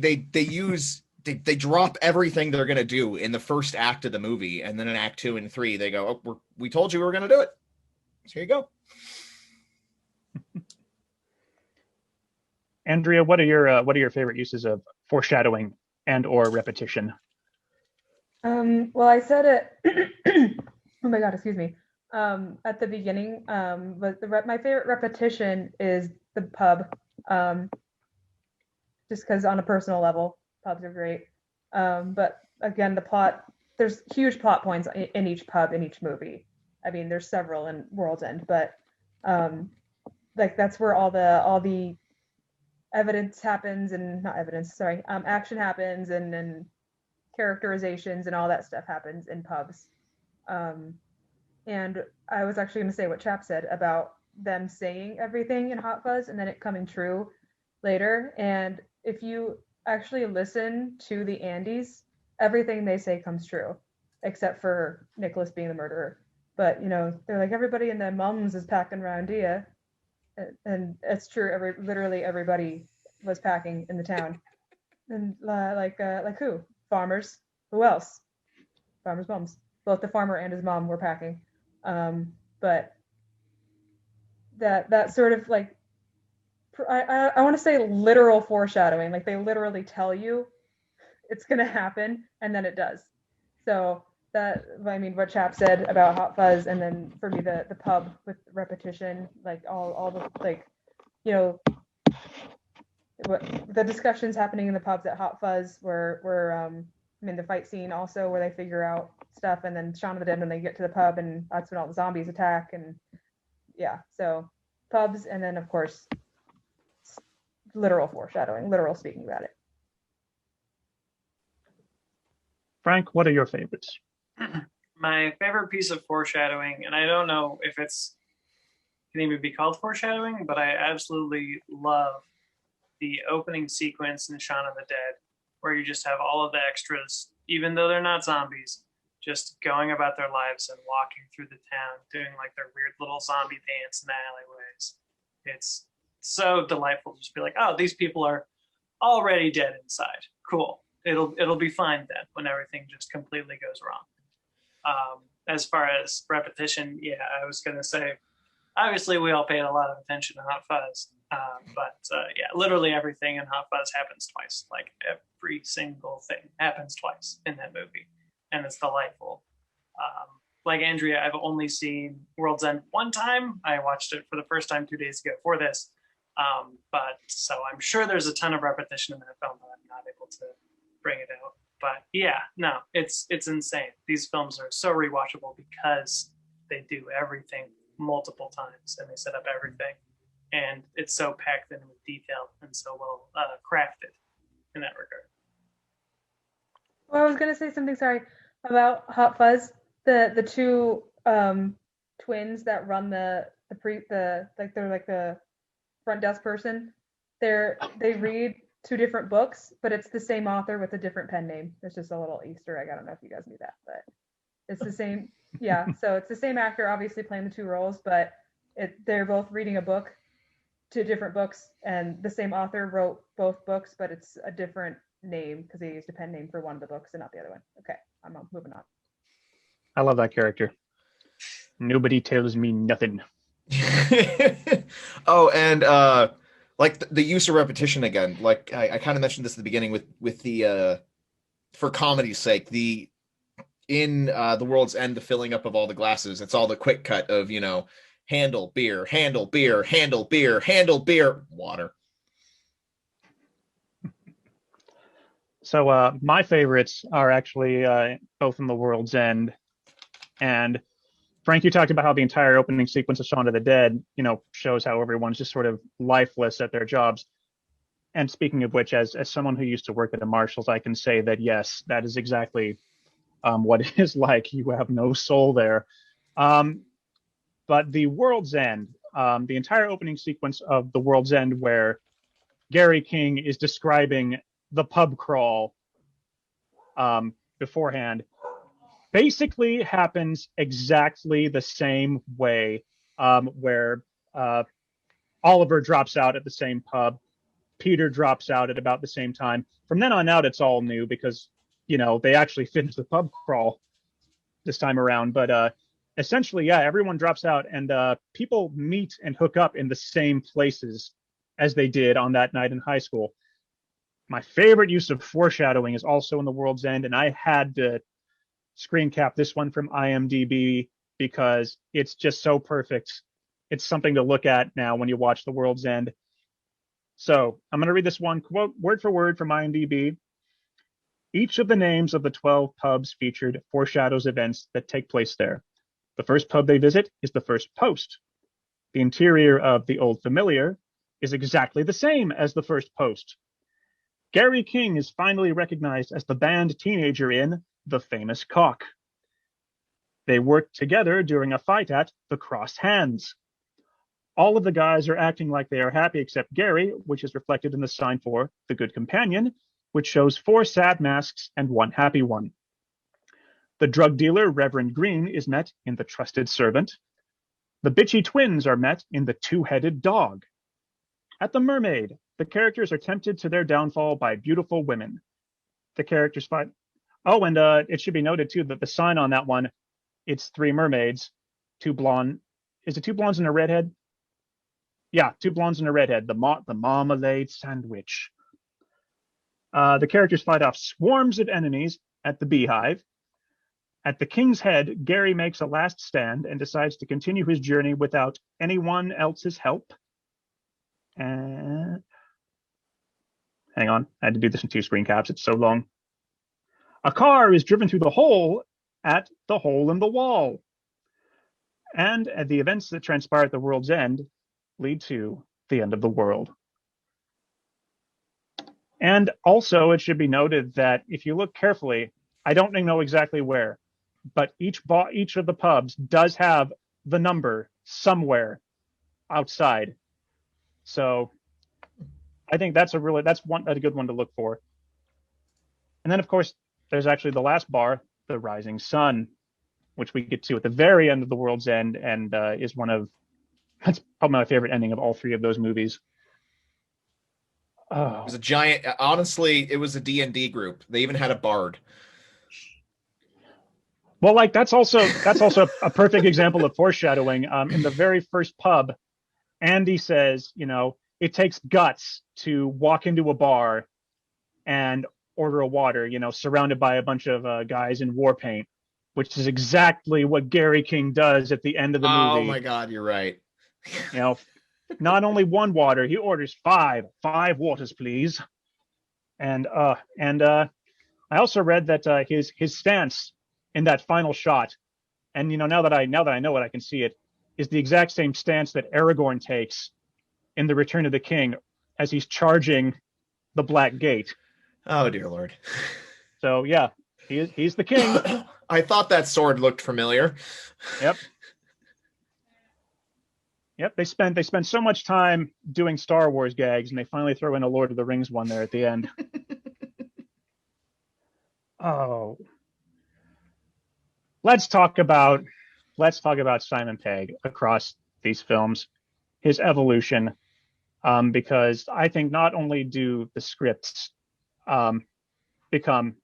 drop everything they're going to do in the first act of the movie. And then in act 2 and 3, they go, oh, we told you we were going to do it. So here you go. Andrea, what are your favorite uses of foreshadowing and or repetition? Well, I said it. Oh my God, excuse me. At the beginning, but my favorite repetition is the pub. Just because on a personal level, pubs are great. But again, the plot, there's huge plot points in each pub in each movie. I mean, there's several in World's End, but like that's where all the evidence happens, and not evidence, sorry, action happens, and characterizations and all that stuff happens in pubs. And I was actually going to say what Chap said about them saying everything in Hot Fuzz and then it coming true later. And if you actually listen to the Andys, everything they say comes true, except for Nicholas being the murderer. But, they're like, everybody in their mums is packing around here. And it's true. Literally everybody was packing in the town. And like who? Farmers. Who else? Farmers' moms. Both the farmer and his mom were packing. But that sort of like I want to say literal foreshadowing. Like they literally tell you it's gonna happen, and then it does. So that, I mean, what Chap said about Hot Fuzz, and then for me the pub with repetition, like all the like, you know, the discussions happening in the pubs at Hot Fuzz were I mean the fight scene also where they figure out stuff, and then Shaun of the Dead when they get to the pub and that's when all the zombies attack, and yeah, so pubs, and then of course literal foreshadowing, literal speaking about it. Frank, what are your favorites? My favorite piece of foreshadowing, and I don't know if it's can even be called foreshadowing, but I absolutely love the opening sequence in Shaun of the Dead, where you just have all of the extras, even though they're not zombies, just going about their lives and walking through the town, doing like their weird little zombie dance in the alleyways. It's so delightful to just be like, oh, these people are already dead inside. Cool. It'll be fine then when everything just completely goes wrong. As far as repetition, yeah, I was gonna say, obviously we all paid a lot of attention to Hot Fuzz, but yeah, literally everything in Hot Fuzz happens twice. Like every single thing happens twice in that movie, and it's delightful. Like Andrea, I've only seen World's End one time. I watched it for the first time 2 days ago for this, but so I'm sure there's a ton of repetition in that film, but I'm not able to bring it out. But yeah, no, it's insane. These films are so rewatchable because they do everything multiple times and they set up everything, and it's so packed in with detail and so well crafted in that regard. Well, I was gonna say something, sorry, about Hot Fuzz. The two twins that run the like they're like the front desk person. They read two different books, but it's the same author with a different pen name. It's just a little Easter egg. I don't know if you guys knew that, but it's the same. Yeah, so it's the same actor, obviously playing the two roles, but they're both reading a book, two different books, and the same author wrote both books, but it's a different name because they used a pen name for one of the books and not the other one. Okay, I'm moving on. I love that character. Nobody tells me nothing. Oh, and like the use of repetition again. Like I kind of mentioned this at the beginning with the for comedy's sake, the World's End, the filling up of all the glasses. It's all the quick cut of, you know, handle beer, handle beer, handle beer, handle beer, water. So my favorites are actually both in The World's End. And Frank, you talked about how the entire opening sequence of Shaun of the Dead, you know, shows how everyone's just sort of lifeless at their jobs. And speaking of which, as someone who used to work at a Marshall's, I can say that, yes, that is exactly what it is like. You have no soul there. But The World's End, the entire opening sequence of The World's End, where Gary King is describing the pub crawl beforehand, basically happens exactly the same way, where Oliver drops out at the same pub, Peter drops out at about the same time. From then on out, it's all new because, you know, they actually finished the pub crawl this time around. But essentially, yeah, everyone drops out and people meet and hook up in the same places as they did on that night in high school. My favorite use of foreshadowing is also in The World's End, and I had to screen cap this one from IMDb because it's just so perfect. It's something to look at now when you watch The World's End. So I'm going to read this one quote word for word from IMDb. Each of the names of the 12 pubs featured foreshadows events that take place there. The first pub they visit is the first post. The interior of the Old Familiar is exactly the same as the first post. Gary King is finally recognized as the band teenager in The Famous Cock. They work together during a fight at The Cross Hands. All of the guys are acting like they are happy except Gary, which is reflected in the sign for The Good Companion, which shows 4 sad masks and 1 happy one. The drug dealer, Reverend Green, is met in The Trusted Servant. The bitchy twins are met in The Two-Headed Dog. At the Mermaid, The characters are tempted to their downfall by beautiful women. The characters fight. Oh, and it should be noted too that the sign on that one, it's three mermaids, two blonde. Is it two blondes and a redhead? Yeah, two blondes and a redhead. The marmalade sandwich. The characters fight off swarms of enemies at the Beehive. At the King's Head, Gary makes a last stand and decides to continue his journey without anyone else's help. And hang on, I had to do this in 2 screen caps. It's so long. A car is driven through the hole at the hole in the wall. And the events that transpire at the world's end lead to the end of the world. And also, it should be noted that if you look carefully, I don't know exactly where, but each of the pubs does have the number somewhere outside. So I think that's a good one to look for. And then, of course, there's actually the last bar, the Rising Sun, which we get to at the very end of the world's end, and that's probably my favorite ending of all 3 of those movies. Oh. It was a giant. Honestly, it was a D&D group. They even had a bard. Well, like that's also a perfect example of foreshadowing. In the very first pub, Andy says, it takes guts to walk into a bar and order a water, surrounded by a bunch of guys in war paint, which is exactly what Gary King does at the end of the movie. Oh my God, you're right. Not only 1 water, he orders 5 waters, please. And I also read that his stance in that final shot, and now that I know it, I can see it, is the exact same stance that Aragorn takes in The Return of the King as he's charging the Black Gate. Oh dear Lord. So yeah, he's the king. I thought that sword looked familiar. Yep. They spend so much time doing Star Wars gags, and they finally throw in a Lord of the Rings one there at the end. Oh. Let's talk about Simon Pegg across these films, his evolution, because I think not only do the scripts become,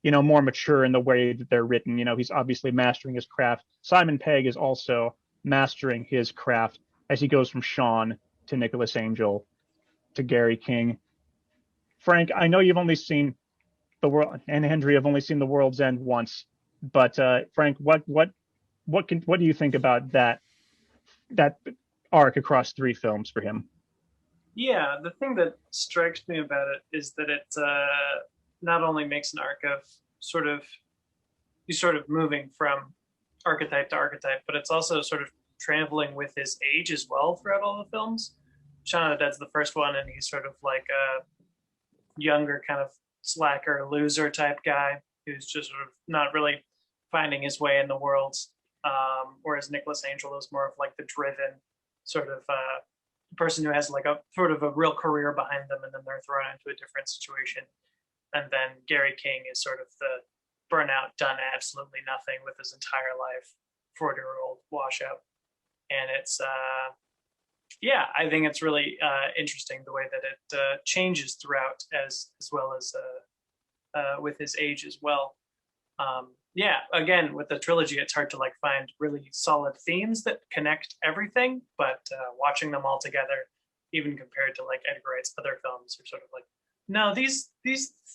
more mature in the way that they're written. He's obviously mastering his craft. Simon Pegg is also mastering his craft as he goes from Sean to Nicholas Angel to Gary King. Frank, I know you've only seen the world, and Henry have only seen The World's End once. But Frank, what do you think about that arc across 3 films for him? Yeah, the thing that strikes me about it is that it not only makes an arc of he's sort of moving from archetype to archetype, but it's also sort of traveling with his age as well throughout all the films. Shaun of the Dead's the first one, and he's sort of like a younger kind of slacker, loser type guy who's just sort of not really finding his way in the world. Whereas Nicholas Angel is more of like the driven sort of person who has like a sort of a real career behind them, and then they're thrown into a different situation. And then Gary King is sort of the burnout, done absolutely nothing with his entire life, 40-year-old washout. And it's, I think it's really interesting the way that it changes throughout as well as with his age as well. Again, with the trilogy, it's hard to like find really solid themes that connect everything, but watching them all together, even compared to like Edgar Wright's other films, are sort of like, no, these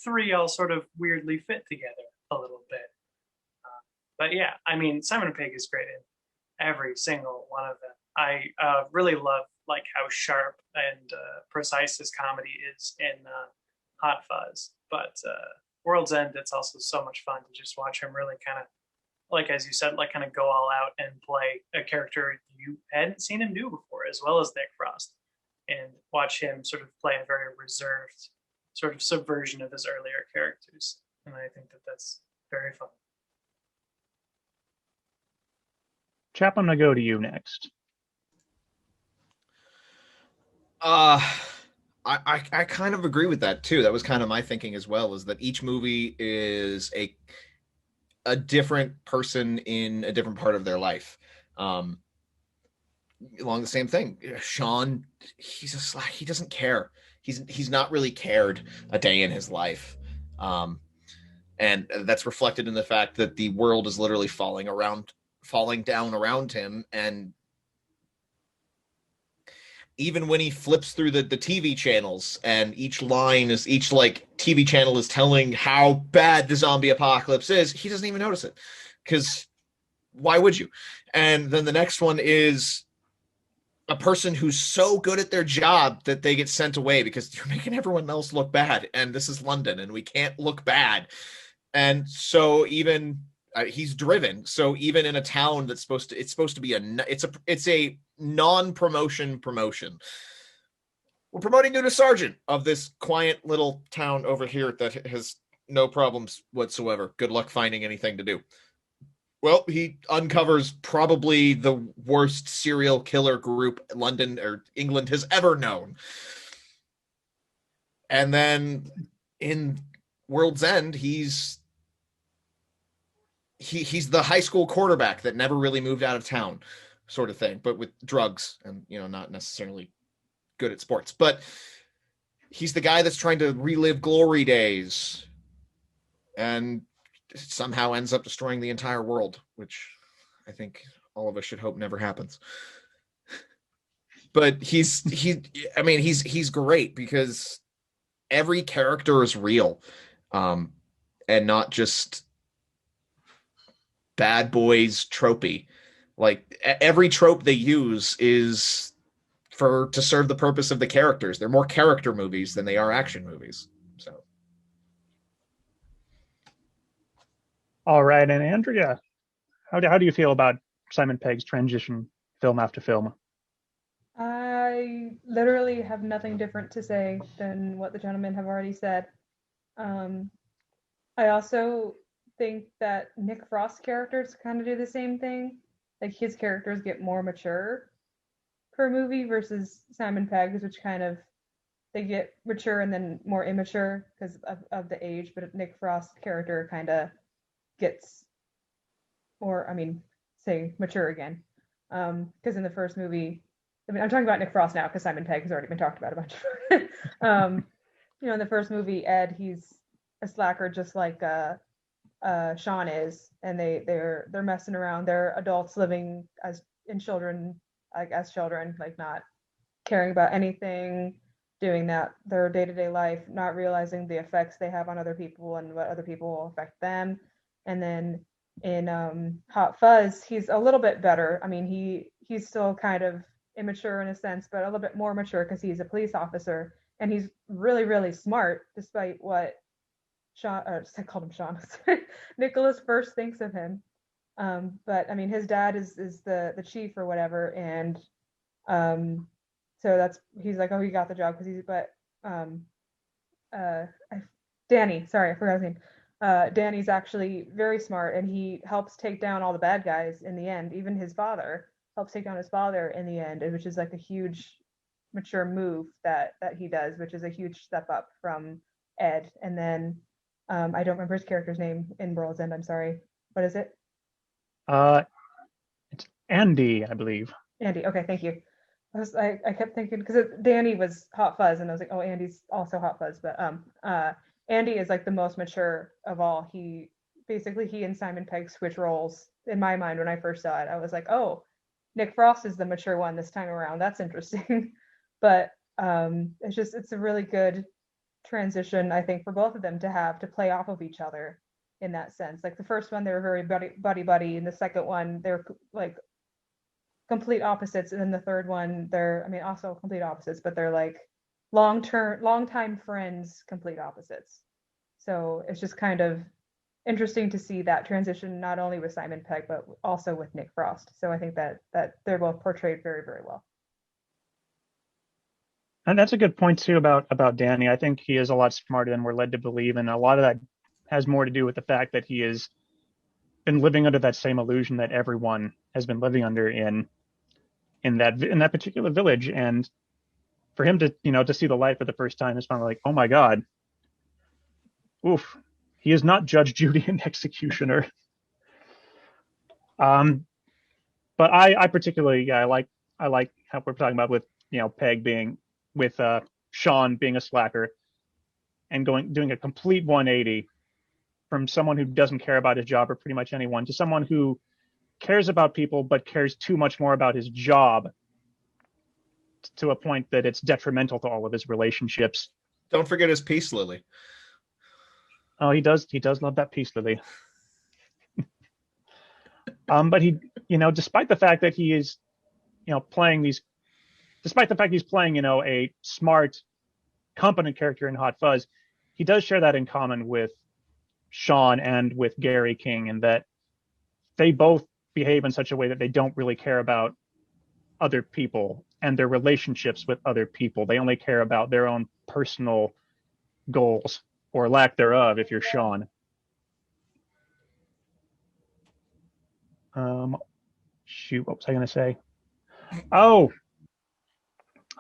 3 all sort of weirdly fit together a little bit. But yeah, I mean, Simon Pegg is great in every single one of them. I really love like how sharp and precise his comedy is in Hot Fuzz, but World's End, it's also so much fun to just watch him really kind of, like as you said, like kind of go all out and play a character you hadn't seen him do before, as well as Nick Frost, and watch him sort of play a very reserved sort of subversion of his earlier characters. And I think that that's very fun. Chap, I'm going to go to you next. I kind of agree with that too. That was kind of my thinking as well, is that each movie is a different person in a different part of their life. along the same thing. Sean, he doesn't care. He's not really cared a day in his life. And that's reflected in the fact that the world is literally falling down around him. And even when he flips through the TV channels, and each TV channel is telling how bad the zombie apocalypse is, he doesn't even notice it, because why would you? And then the next one is a person who's so good at their job that they get sent away because you're making everyone else look bad, and this is London and we can't look bad. And so even he's driven. So even in a town that's supposed to be it's a non-promotion promotion. We're promoting you to sergeant of this quiet little town over here that has no problems whatsoever. Good luck finding anything to do. Well, he uncovers probably the worst serial killer group London or England has ever known. And then in World's End, he's the high school quarterback that never really moved out of town, sort of thing, but with drugs and, not necessarily good at sports. But he's the guy that's trying to relive glory days and somehow ends up destroying the entire world, which I think all of us should hope never happens. But he's great because every character is real, and not just bad boys tropey. Like every trope they use is to serve the purpose of the characters. They're more character movies than they are action movies. So. All right, and Andrea, how do you feel about Simon Pegg's transition film after film? I literally have nothing different to say than what the gentlemen have already said. I also think that Nick Frost's characters kind of do the same thing. Like his characters get more mature per movie versus Simon Pegg's, which kind of they get mature and then more immature because of the age. But Nick Frost's character kind of gets say mature again. Because in the first movie, I'm talking about Nick Frost now because Simon Pegg has already been talked about a bunch. In the first movie, Ed, he's a slacker just like Sean is, and they're messing around. They're adults living as children, like not caring about anything, doing their day-to-day life, not realizing the effects they have on other people and what other people will affect them. And then in Hot Fuzz, he's a little bit better. I mean, he's still kind of immature in a sense, but a little bit more mature because he's a police officer, and he's really, really smart, despite what I called him Sean. Nicholas first thinks of him. But I mean, his dad is the chief or whatever, and so he's like, oh, he got the job because Danny. Sorry, I forgot his name. Danny's actually very smart, and he helps take down all the bad guys in the end. Even his father helps take down his father in the end, which is like a huge mature move that he does, which is a huge step up from Ed. And then I don't remember his character's name in World's End. I'm sorry. What is it? It's Andy, I believe. Andy. Okay, thank you. I kept thinking because Danny was Hot Fuzz, and I was like, oh, Andy's also Hot Fuzz. But Andy is like the most mature of all. He and Simon Pegg switch roles in my mind when I first saw it. I was like, oh, Nick Frost is the mature one this time around. That's interesting. But it's a really good transition, I think, for both of them to play off of each other in that sense. Like the first one, they were very buddy, and the second one, they're like complete opposites, and then the third one, they're also complete opposites, but they're like long time friends, complete opposites. So it's just kind of interesting to see that transition, not only with Simon Pegg but also with Nick Frost. So I think that they're both portrayed very, very well. And that's a good point too about Danny. I think he is a lot smarter than we're led to believe, and a lot of that has more to do with the fact that he has been living under that same illusion that everyone has been living under in that particular village. And for him to see the light for the first time is finally like, oh my God, oof, he is not Judge Judy and executioner. But I particularly, I like I like how we're talking about with Pegg being with Sean being a slacker and doing a complete 180 from someone who doesn't care about his job or pretty much anyone to someone who cares about people but cares too much more about his job to a point that it's detrimental to all of his relationships. Don't forget his peace lily. Oh, he does love that peace lily. But he, despite the fact that he is, playing these, despite the fact he's playing, a smart, competent character in Hot Fuzz, he does share that in common with Sean and with Gary King, in that they both behave in such a way that they don't really care about other people and their relationships with other people. They only care about their own personal goals, or lack thereof, if you're Sean. Shoot, what was I going to say? Oh,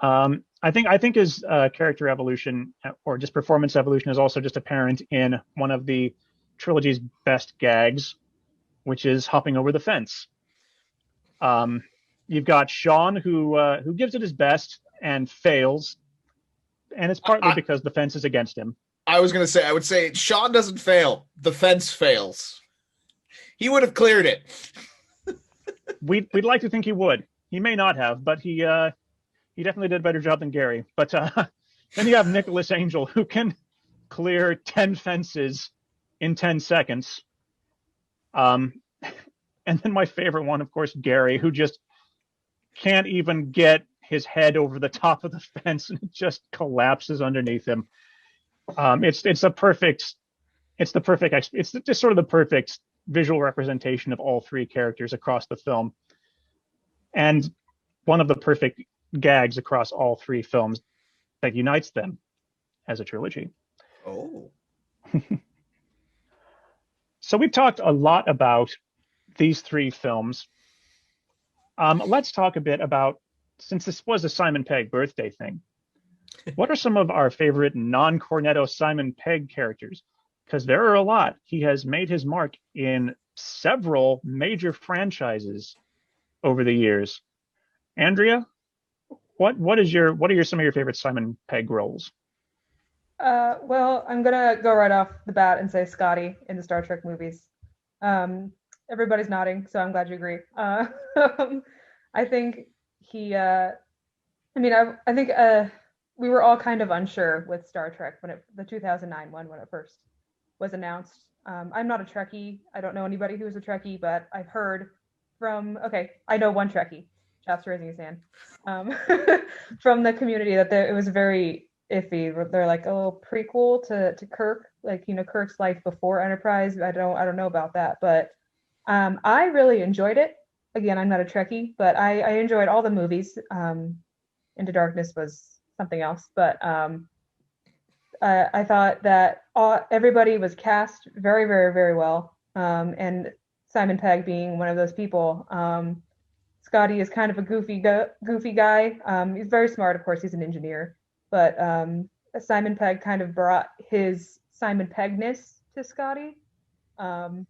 I think his character evolution or just performance evolution is also just apparent in one of the trilogy's best gags, which is hopping over the fence. You've got Sean who gives it his best and fails, and it's partly because the fence is against him. I would say Sean doesn't fail. The fence fails. He would have cleared it. We'd like to think he would. He may not have, but he definitely did a better job than Gary. But then you have Nicholas Angel, who can clear 10 fences in 10 seconds. And then my favorite one, of course, Gary, who just can't even get his head over the top of the fence, and it just collapses underneath him. It's just sort of the perfect visual representation of all three characters across the film, and one of the perfect gags across all three films that unites them as a trilogy. Oh. So we've talked a lot about these three films. Let's talk a bit about, since this was a Simon Pegg birthday thing, what are some of our favorite non-Cornetto Simon Pegg characters? Because there are a lot. He has made his mark in several major franchises over the years. Andrea, what are some of your favorite Simon Pegg roles? Well, I'm gonna go right off the bat and say Scotty in the Star Trek movies. Everybody's nodding, so I'm glad you agree. I think he. I think we were all kind of unsure with Star Trek when the 2009 one when it first was announced. I'm not a Trekkie. I don't know anybody who's a Trekkie, but I've heard I know one Trekkie. Chap's raising his hand. From the community that it was very iffy. They're like a little prequel to Kirk, like Kirk's life before Enterprise. I don't know about that, but I really enjoyed it. Again, I'm not a Trekkie, but I enjoyed all the movies. Into Darkness was something else, but I thought that everybody was cast very, very, very well, and Simon Pegg being one of those people. Scotty is kind of a goofy guy. He's very smart, of course. He's an engineer, but Simon Pegg kind of brought his Simon Peggness to Scotty. When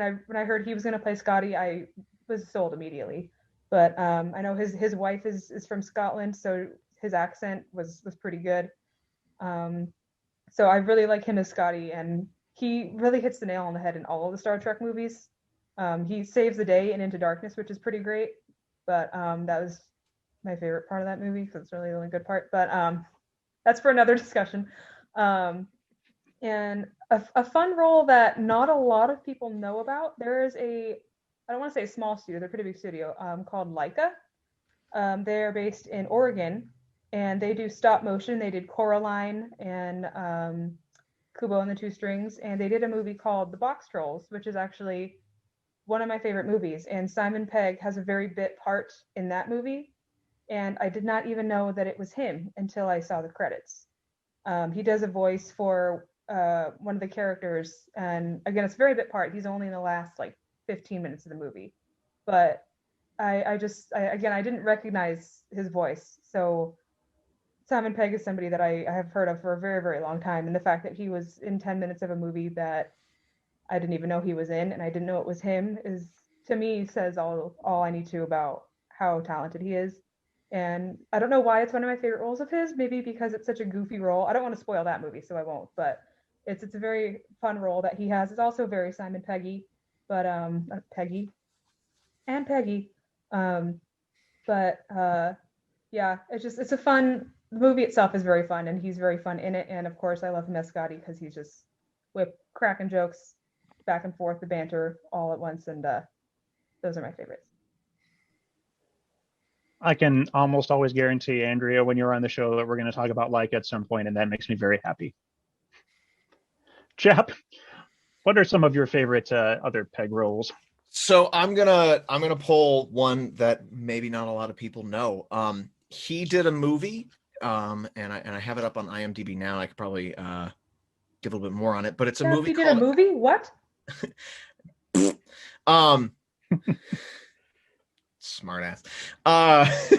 I heard he was going to play Scotty, I was sold immediately. But I know his wife is from Scotland, so his accent was pretty good. So I really like him as Scotty, and he really hits the nail on the head in all of the Star Trek movies. He saves the day in Into Darkness, which is pretty great. But that was my favorite part of that movie because it's really the only good part. But that's for another discussion. And a fun role that not a lot of people know about. There is I don't want to say a small studio, they're a pretty big studio, called Leica. They're based in Oregon, and they do stop motion. They did Coraline and Kubo and the Two Strings, and they did a movie called The Box Trolls, which is actually one of my favorite movies. And Simon Pegg has a very bit part in that movie, and I did not even know that it was him until I saw the credits. He does a voice for one of the characters, and again, it's a very bit part. He's only in the last 15 minutes of the movie, but I didn't recognize his voice. So Simon Pegg is somebody that I have heard of for a very, very long time, and the fact that he was in 10 minutes of a movie that I didn't even know he was in, and I didn't know it was him, is to me says all I need to about how talented he is. And I don't know why it's one of my favorite roles of his. Maybe because it's such a goofy role. I don't want to spoil that movie, so I won't. But it's a very fun role that he has. It's also very Simon Peggy, but Peggy and Peggy. Um, but yeah, it's a fun. The movie itself is very fun, and he's very fun in it. And of course, I love Mescati because he's just whip cracking jokes back and forth, the banter all at once, and those are my favorites. I can almost always guarantee, Andrea, when you're on the show that we're going to talk about like at some point, and that makes me very happy. Jap, what are some of your favorite other Pegg roles? So I'm gonna pull one that maybe not a lot of people know. He did a movie, and I have it up on IMDb now. I could probably give a little bit more on it, but it's a movie. He did a movie? What? Smart ass.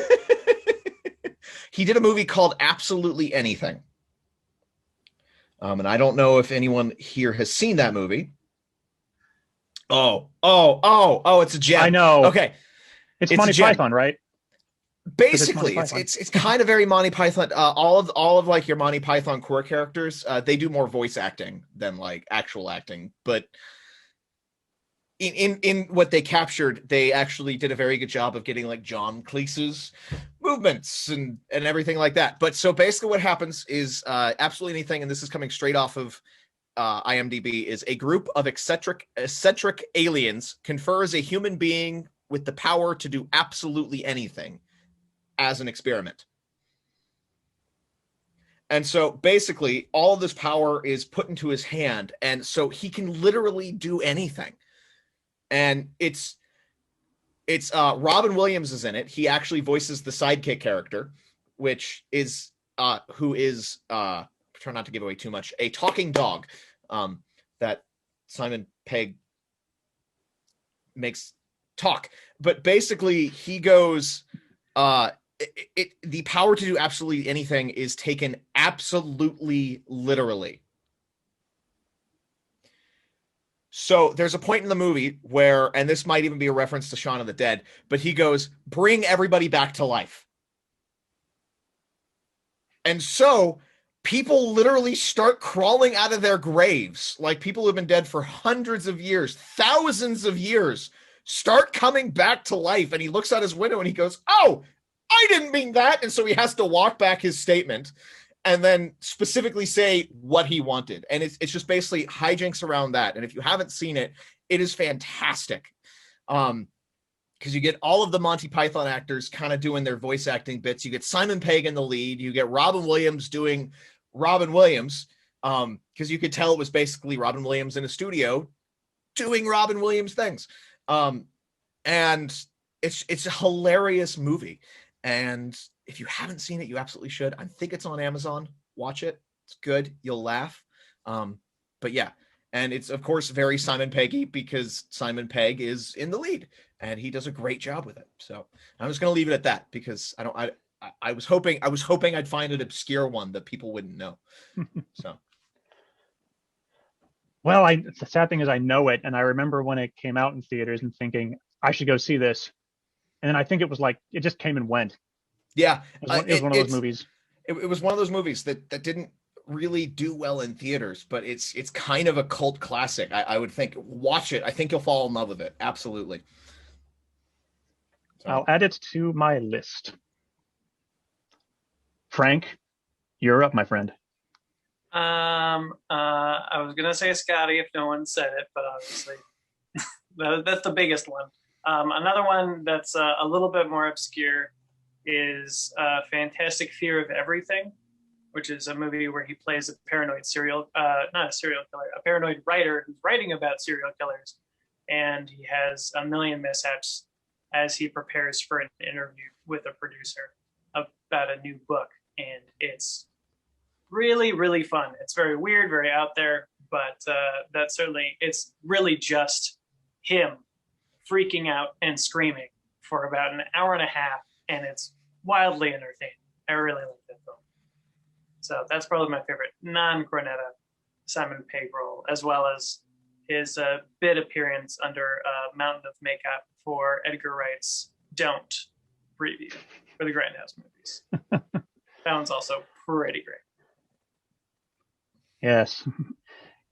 He did a movie called Absolutely Anything. And I don't know if anyone here has seen that movie. Oh, it's a gem. I know. Okay. It's Monty Python, right? Basically, it's kind of very Monty Python. All of like your Monty Python core characters, they do more voice acting than like actual acting. But in what they captured, they actually did a very good job of getting like John Cleese's movements and everything like that. But so basically, what happens is Absolutely Anything, and this is coming straight off of IMDb, is a group of eccentric aliens confers a human being with the power to do absolutely anything as an experiment. And so basically all of this power is put into his hand, and so he can literally do anything. And it's Robin Williams is in it. He actually voices the sidekick character, which is who is try not to give away too much, a talking dog that Simon Pegg makes talk. But basically he goes the power to do absolutely anything is taken absolutely literally. So there's a point in the movie where, and this might even be a reference to Shaun of the Dead, but he goes, bring everybody back to life. And so people literally start crawling out of their graves, like people who have been dead for hundreds of years, thousands of years, start coming back to life. And he looks out his window and he goes, oh, I didn't mean that. And so he has to walk back his statement and then specifically say what he wanted. And it's just basically hijinks around that. And if you haven't seen it, it is fantastic. Because you get all of the Monty Python actors kind of doing their voice acting bits. You get Simon Pegg in the lead. You get Robin Williams doing Robin Williams, because you could tell it was basically Robin Williams in a studio doing Robin Williams things. And it's a hilarious movie. And if you haven't seen it, you absolutely should. I think it's on Amazon. Watch it. It's good. You'll laugh. But yeah, and it's of course very Simon Peggy because Simon Pegg is in the lead and he does a great job with it. So I'm just going to leave it at that because I was hoping I'd find an obscure one that people wouldn't know. So. Well, the sad thing is I know it, and I remember when it came out in theaters and thinking I should go see this, and then I think it was like it just came and went. Yeah, it was one of those movies. It was one of those movies that didn't really do well in theaters, but it's kind of a cult classic. I would think watch it. I think you'll fall in love with it. Absolutely. So. I'll add it to my list. Frank, you're up, my friend. I was gonna say Scotty if no one said it, but obviously that's the biggest one. Another one that's a little bit more obscure is Fantastic Fear of Everything, which is a movie where he plays a paranoid not a serial killer, a paranoid writer who's writing about serial killers, and he has a million mishaps as he prepares for an interview with a producer about a new book, and it's really, really fun. It's very weird, very out there, but it's really just him freaking out and screaming for about an hour and a half, and it's wildly entertaining. I really like that film. So that's probably my favorite non-Cornetto Simon Pegg role, as well as his bit appearance under Mountain of Makeup for Edgar Wright's Don't, preview for the Grindhouse movies. That one's also pretty great. Yes.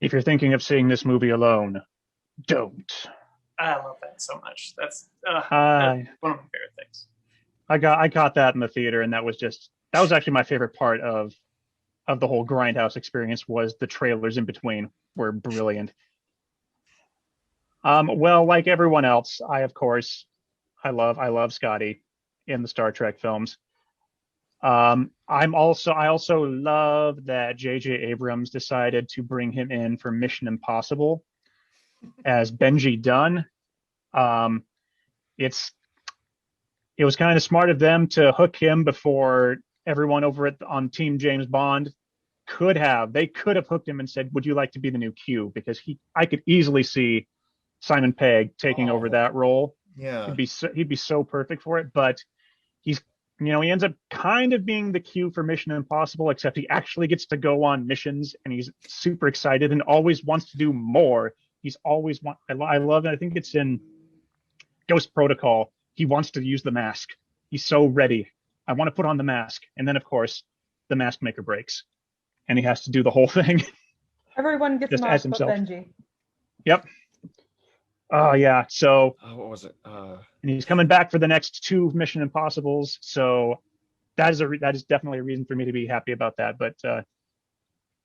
If you're thinking of seeing this movie alone, don't. I love that so much. That's one of my favorite things. I caught that in the theater, and that was actually my favorite part of the whole Grindhouse experience. Was the trailers in between were brilliant. Well, like everyone else, I love Scotty in the Star Trek films. I also love that J.J. Abrams decided to bring him in for Mission Impossible as Benji Dunn. It was kind of smart of them to hook him before everyone over on Team James Bond could have hooked him and said, "Would you like to be the new Q?" Because I could easily see Simon Pegg taking over that role. Yeah, he'd be so perfect for it. But he ends up kind of being the Q for Mission Impossible, except he actually gets to go on missions, and he's super excited and always wants to do more. I love it. I think it's in Ghost Protocol. He wants to use the mask. He's so ready. I want to put on the mask. And then, of course, the mask maker breaks, and he has to do the whole thing. Everyone gets just an as but himself. Benji. Yep. Oh, yeah. So what was it? And he's coming back for the next 2 Mission Impossibles. So that is definitely a reason for me to be happy about that. But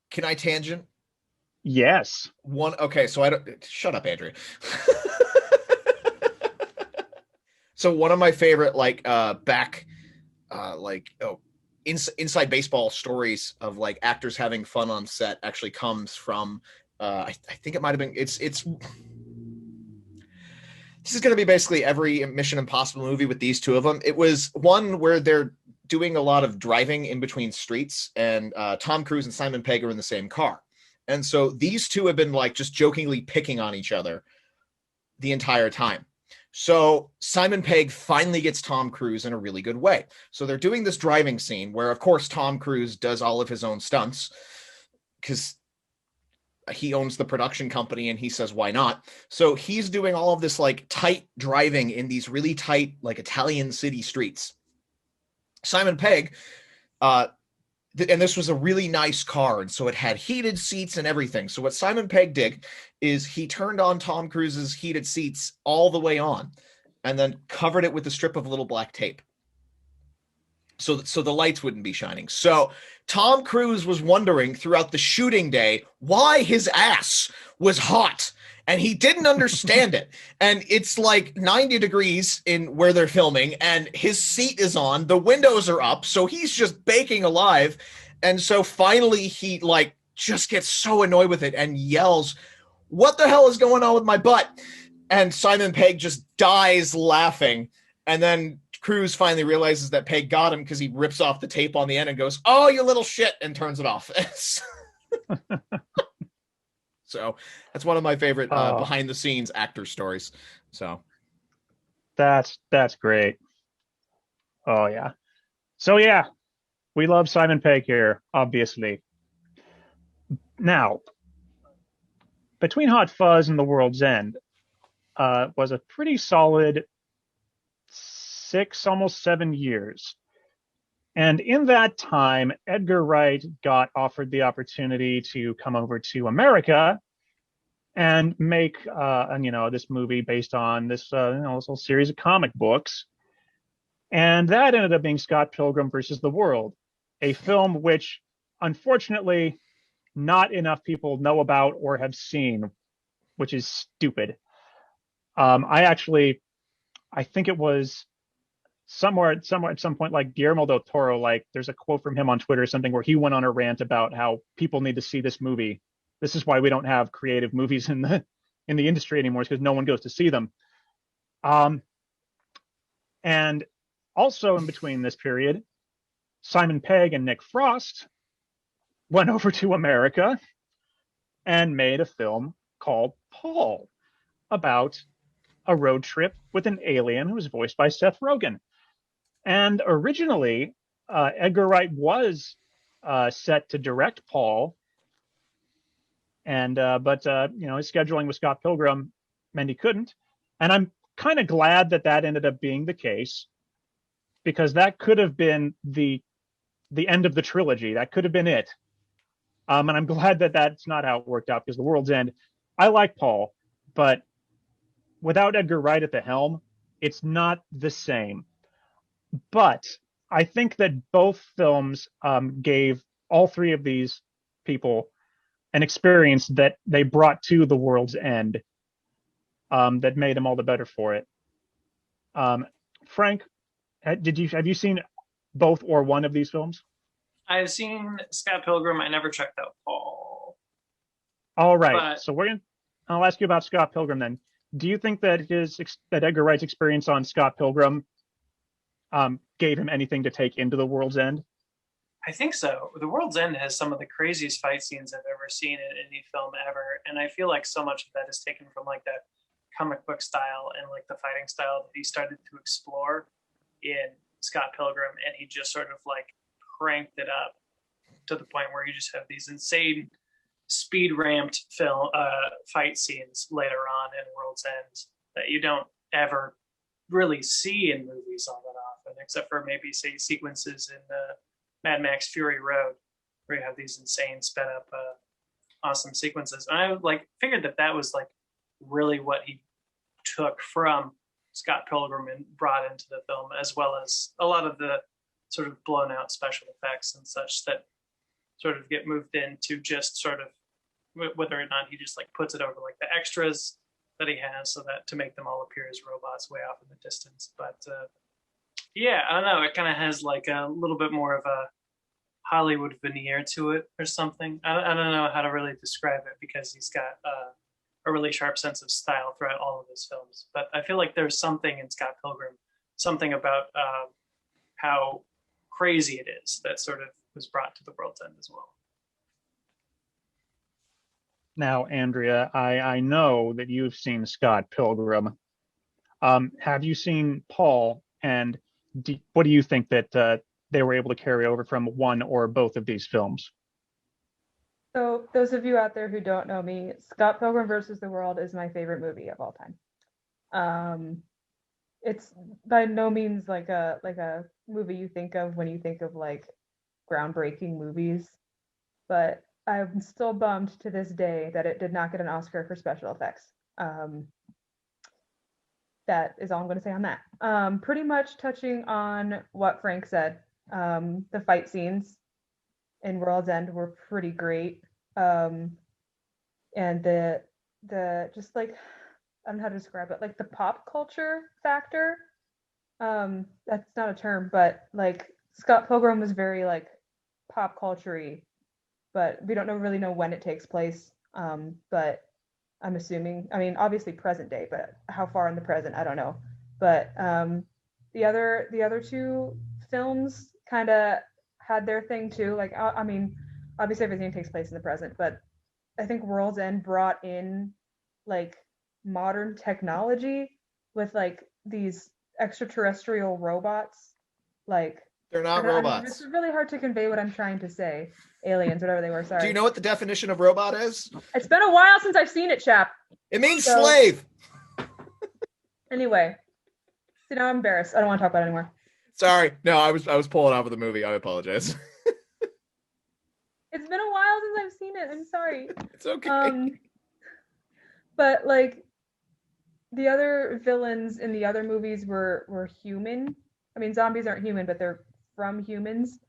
can I tangent? Yes. Okay, so I don't shut up, Andrea. So one of my favorite inside baseball stories of like actors having fun on set actually comes from I think it might have been it's this is going to be basically every Mission Impossible movie with these two of them. It was one where they're doing a lot of driving in between streets, and Tom Cruise and Simon Pegg are in the same car. And so these two have been like just jokingly picking on each other the entire time. So Simon Pegg finally gets Tom Cruise in a really good way. So they're doing this driving scene where, of course, Tom Cruise does all of his own stunts because he owns the production company and he says, why not? So he's doing all of this like tight driving in these really tight, like Italian city streets. Simon Pegg, and this was a really nice car, and so it had heated seats and everything. So what Simon Pegg did is he turned on Tom Cruise's heated seats all the way on and then covered it with a strip of little black tape. So the lights wouldn't be shining. So Tom Cruise was wondering throughout the shooting day why his ass was hot, and he didn't understand it. And it's like 90 degrees in where they're filming, and his seat is on, the windows are up, so he's just baking alive. And so finally he like just gets so annoyed with it and yells, "What the hell is going on with my butt?" And Simon Pegg just dies laughing. And then Cruise finally realizes that Pegg got him because he rips off the tape on the end and goes, "Oh, you little shit," and turns it off. So that's one of my favorite behind the scenes actor stories. So that's great. Oh yeah. So yeah, we love Simon Pegg here, obviously. Now, Between Hot Fuzz and The World's End was a pretty solid 6, almost 7 years. And in that time, Edgar Wright got offered the opportunity to come over to America and make this movie based on this little series of comic books. And that ended up being Scott Pilgrim versus the World, a film which, unfortunately, not enough people know about or have seen, which is stupid. I think it was somewhere at some point, like Guillermo del Toro, like there's a quote from him on Twitter or something where he went on a rant about how people need to see this movie. This is why we don't have creative movies in the industry anymore, because no one goes to see them. And also in between this period, Simon Pegg and Nick Frost went over to America and made a film called Paul, about a road trip with an alien who was voiced by Seth Rogen. And originally, Edgar Wright was set to direct Paul, but his scheduling with Scott Pilgrim meant he couldn't. And I'm kind of glad that ended up being the case, because that could have been the end of the trilogy. That could have been it. And I'm glad that that's not how it worked out, because The World's End, I like Paul, but without Edgar Wright at the helm, it's not the same. But I think that both films gave all three of these people an experience that they brought to The World's End, that made them all the better for it. Frank, have you seen both or one of these films? I've seen Scott Pilgrim. I never checked out Paul. All right. But So I'll ask you about Scott Pilgrim then. Do you think that that Edgar Wright's experience on Scott Pilgrim gave him anything to take into The World's End? I think so. The World's End has some of the craziest fight scenes I've ever seen in any film ever, and I feel like so much of that is taken from like that comic book style and like the fighting style that he started to explore in Scott Pilgrim, and he just sort of like cranked it up to the point where you just have these insane speed ramped fight scenes later on in World's End that you don't ever really see in movies all that often, except for maybe say sequences in Mad Max Fury Road, where you have these insane sped up awesome sequences. And I like figured that was like really what he took from Scott Pilgrim and brought into the film, as well as a lot of the sort of blown out special effects and such that sort of get moved into just sort of whether or not he just like puts it over like the extras that he has, so that to make them all appear as robots way off in the distance. But yeah, I don't know. It kind of has like a little bit more of a Hollywood veneer to it or something. I don't know how to really describe it, because he's got a really sharp sense of style throughout all of his films. But I feel like there's something in Scott Pilgrim, something about how crazy it is, that sort of was brought to The World's End as well. Now, Andrea, I know that you've seen Scott Pilgrim. Have you seen Paul? And what do you think that they were able to carry over from one or both of these films? So, those of you out there who don't know me, Scott Pilgrim versus the World is my favorite movie of all time. It's by no means like a movie you think of when you think of like groundbreaking movies, but I'm still bummed to this day that it did not get an Oscar for special effects. That is all I'm going to say on that. Pretty much touching on what Frank said. The fight scenes in World's End were pretty great. And the just like, I don't know how to describe it, like the pop culture factor. That's not a term, but like Scott Pilgrim was very like pop culture-y, but we don't really know when it takes place. But I'm assuming, I mean, obviously present day, but how far in the present, I don't know. But the other two films kind of had their thing too. Like, I mean, obviously everything takes place in the present, but I think World's End brought in like modern technology with like these extraterrestrial robots. Like, They're not robots. It's really hard to convey what I'm trying to say. Aliens, whatever they were. Sorry. Do you know what the definition of robot is? It's been a while since I've seen it, chap. It means slave. Anyway, see, now I'm embarrassed. I don't want to talk about it anymore. Sorry. No, I was pulling off of the movie. I apologize. It's been a while since I've seen it. I'm sorry. It's okay. But like the other villains in the other movies were human. I mean, zombies aren't human, but they're from humans.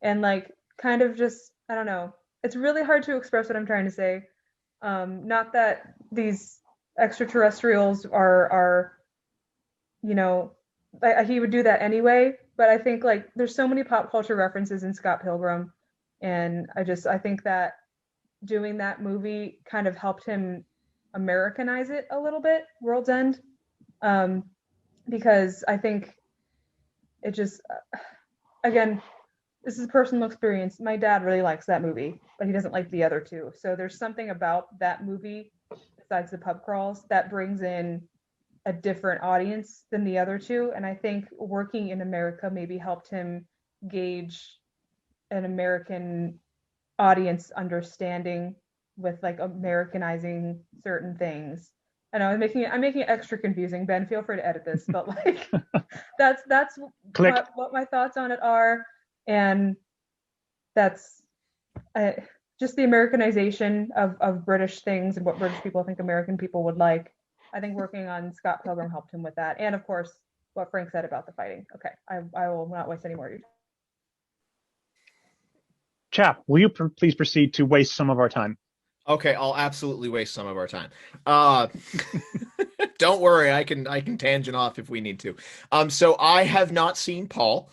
And like kind of just, I don't know. It's really hard to express what I'm trying to say. Not that these extraterrestrials are you know, he would do that anyway, but I think like there's so many pop culture references in Scott Pilgrim, and I think that doing that movie kind of helped him Americanize it a little bit, World's End, because I think it just again, this is a personal experience. My dad really likes that movie, but he doesn't like the other two. So there's something about that movie, besides the pub crawls, that brings in a different audience than the other two. And I think working in America maybe helped him gauge an American audience understanding with like Americanizing certain things. I know I'm making it extra confusing. Ben, feel free to edit this, but like that's Click. what my thoughts on it are, and that's just the Americanization of British things and what British people think American people would like. I think working on Scott Pilgrim helped him with that, and of course what Frank said about the fighting. Okay, I will not waste any more of your time. Chap, will you please proceed to waste some of our time? Okay, I'll absolutely waste some of our time. Don't worry, I can tangent off if we need to. So I have not seen Paul,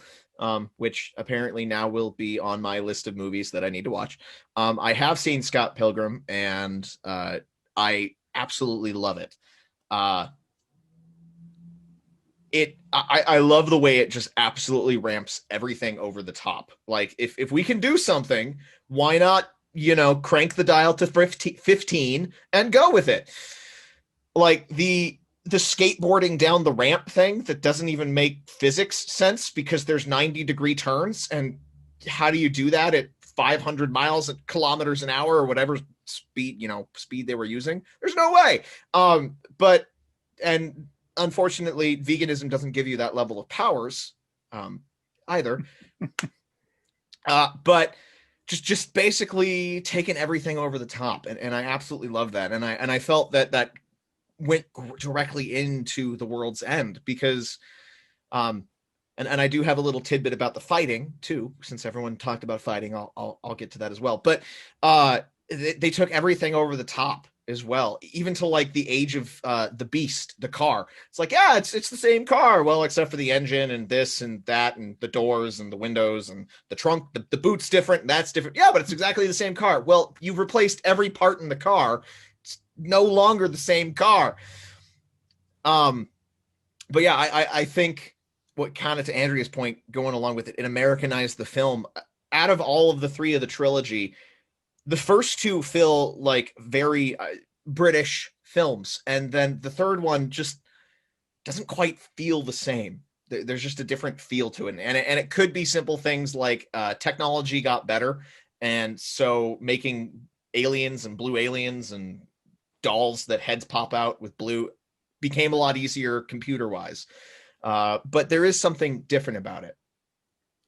which apparently now will be on my list of movies that I need to watch. I have seen Scott Pilgrim, and I absolutely love it. I love the way it just absolutely ramps everything over the top. Like if we can do something, why not, crank the dial to 15 and go with it? Like the skateboarding down the ramp thing that doesn't even make physics sense because there's 90-degree turns, and how do you do that at 500 kilometers an hour or whatever speed they were using? There's no way. And unfortunately, veganism doesn't give you that level of powers either. But just basically taking everything over the top, and I absolutely love that. And I felt that went directly into The World's End because, and I do have a little tidbit about the fighting too, since everyone talked about fighting. I'll get to that as well. But they took everything over the top as well, even to like the age of the Beast, the car. It's like, yeah, it's the same car, well, except for the engine and this and that and the doors and the windows and the trunk. The boot's different, and that's different. Yeah, but it's exactly the same car. Well, you've replaced every part in the car. It's no longer the same car. But yeah, I think what kind of, to Andrea's point, going along with it, it Americanized the film. Out of all of the three of the trilogy, the first two feel like very British films, and then the third one just doesn't quite feel the same. There's just a different feel to it, and it could be simple things like technology got better, and so making aliens and blue aliens and dolls that heads pop out with blue became a lot easier computer-wise. But there is something different about it.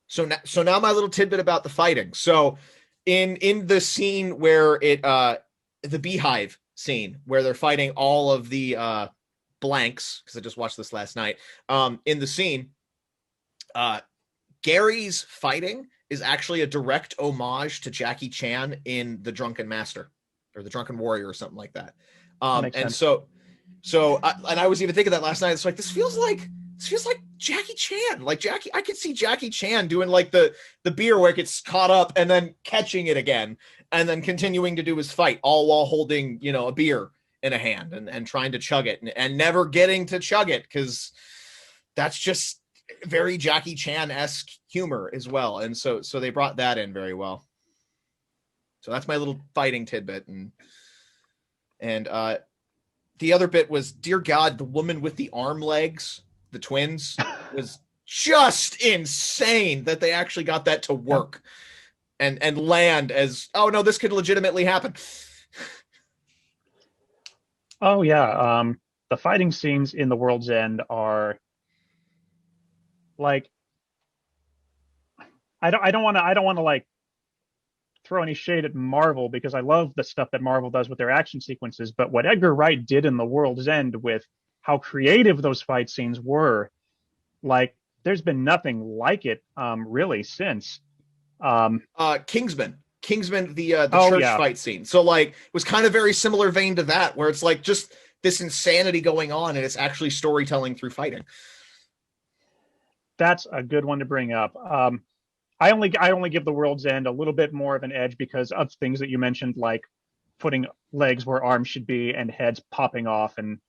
So now my little tidbit about the fighting. So in the scene where the beehive scene where they're fighting all of the blanks, because I just watched this last night, in the scene, Gary's fighting is actually a direct homage to Jackie Chan in The Drunken Master or The Drunken Warrior or something like that. That and sense. so I was even thinking that last night. It's like, this feels like Jackie Chan. Like I could see Jackie Chan doing like the beer where it gets caught up and then catching it again and then continuing to do his fight, all while holding, a beer in a hand and trying to chug it and never getting to chug it, because that's just very Jackie Chan-esque humor as well. And so they brought that in very well. So that's my little fighting tidbit. And the other bit was, dear God, the woman with the arm legs, the twins, was just insane that they actually got that to work and land as, oh no, this could legitimately happen. Oh yeah. The fighting scenes in The World's End are like, I don't want to like throw any shade at Marvel, because I love the stuff that Marvel does with their action sequences, but what Edgar Wright did in The World's End with how creative those fight scenes were, like, there's been nothing like it really since. Kingsman, the church fight scene. So like, it was kind of very similar vein to that, where it's like just this insanity going on and it's actually storytelling through fighting. That's a good one to bring up. I only give The World's End a little bit more of an edge because of things that you mentioned, like putting legs where arms should be and heads popping off and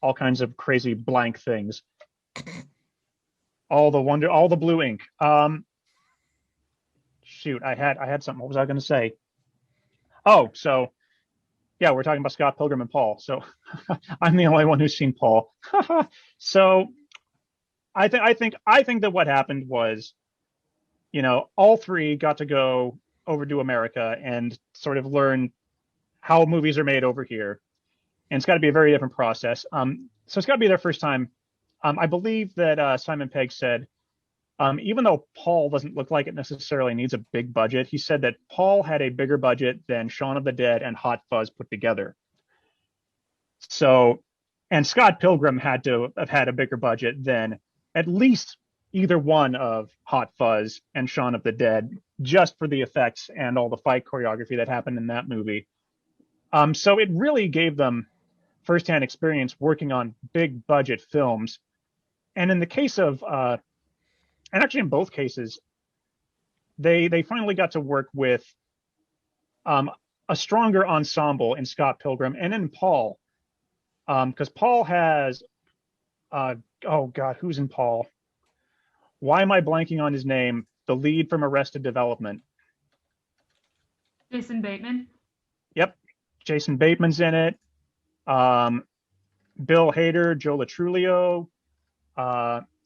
all kinds of crazy blank things. All the blue ink. Shoot, I had something. What was I going to say? Oh, so yeah, we're talking about Scott Pilgrim and Paul. So I'm the only one who's seen Paul. So I think that what happened was, all three got to go over to America and sort of learn how movies are made over here. and it's got to be a very different process. So it's got to be their first time. I believe that Simon Pegg said, even though Paul doesn't look like it necessarily needs a big budget, he said that Paul had a bigger budget than Shaun of the Dead and Hot Fuzz put together. So, and Scott Pilgrim had to have had a bigger budget than at least either one of Hot Fuzz and Shaun of the Dead, just for the effects and all the fight choreography that happened in that movie. So it really gave them firsthand experience working on big budget films. And in the case of, and actually in both cases, they finally got to work with a stronger ensemble in Scott Pilgrim and in Paul. Because Paul has, oh God, who's in Paul? Why am I blanking on his name? The lead from Arrested Development. Jason Bateman. Yep, Jason Bateman's in it. Bill Hader, Joe Latrulio,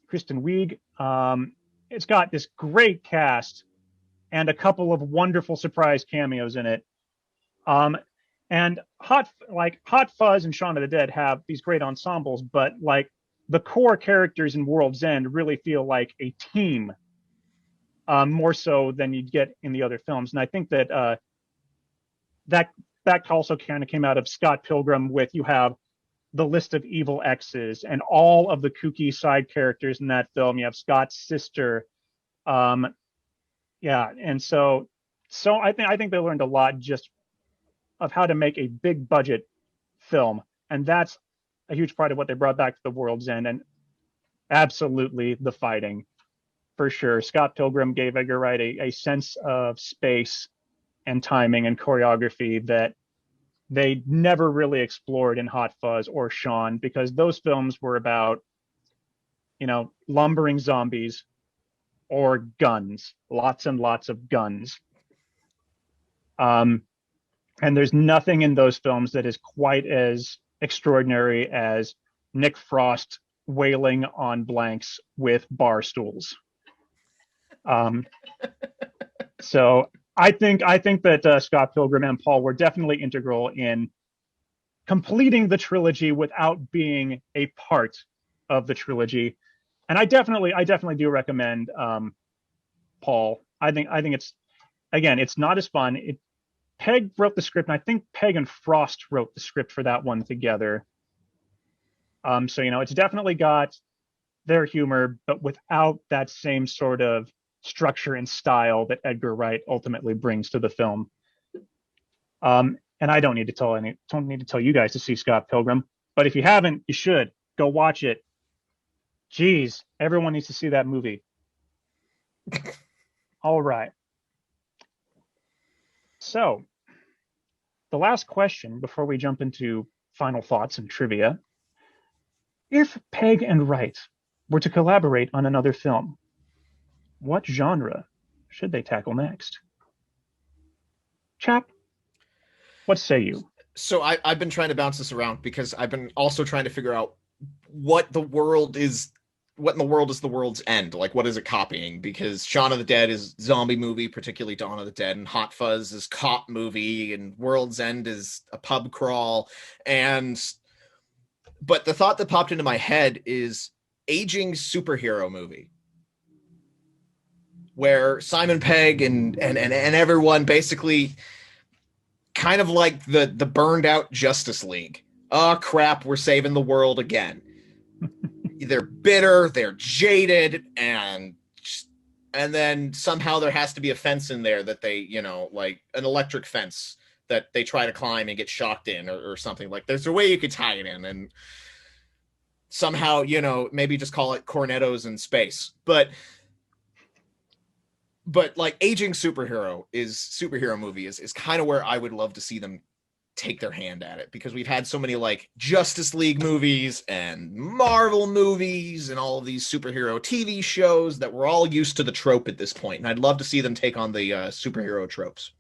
Kristen Wiig. It's got this great cast and a couple of wonderful surprise cameos in it. And Hot Fuzz and Shaun of the Dead have these great ensembles, but like the core characters in World's End really feel like a team, more so than you'd get in the other films. And I think that that also kind of came out of Scott Pilgrim, with you have the list of evil exes and all of the kooky side characters in that film. You have Scott's sister, and so I think they learned a lot just of how to make a big budget film, and that's a huge part of what they brought back to The World's End. And absolutely the fighting, for sure. Scott Pilgrim gave Edgar Wright a sense of space and timing and choreography that they never really explored in Hot Fuzz or Shaun, because those films were about, lumbering zombies or guns, lots and lots of guns. And there's nothing in those films that is quite as extraordinary as Nick Frost wailing on blanks with bar stools. So I think that Scott Pilgrim and Paul were definitely integral in completing the trilogy without being a part of the trilogy. And I definitely do recommend Paul. I think it's not as fun. Pegg wrote the script, and I think Pegg and Frost wrote the script for that one together. So it's definitely got their humor, but without that same sort of structure and style that Edgar Wright ultimately brings to the film. And I don't need to tell you guys to see Scott Pilgrim, but if you haven't, you should go watch it. Jeez, everyone needs to see that movie. All right. So, the last question before we jump into final thoughts and trivia: if Pegg and Wright were to collaborate on another film, what genre should they tackle next? Chap, what say you? So I've been trying to bounce this around, because I've been also trying to figure out what in the world is The World's End? Like, what is it copying? Because Shaun of the Dead is zombie movie, particularly Dawn of the Dead, and Hot Fuzz is cop movie, and World's End is a pub crawl. But the thought that popped into my head is aging superhero movie, where Simon Pegg and everyone basically kind of like the burned out Justice League. Oh crap, we're saving the world again. They're bitter, they're jaded, and then somehow there has to be a fence in there that they, like an electric fence that they try to climb and get shocked in, or something. Like, there's a way you could tie it in, and somehow, maybe just call it Cornettos in space. But like, aging superhero movie is kind of where I would love to see them take their hand at it, because we've had so many like Justice League movies and Marvel movies and all of these superhero TV shows that we're all used to the trope at this point, and I'd love to see them take on the superhero tropes.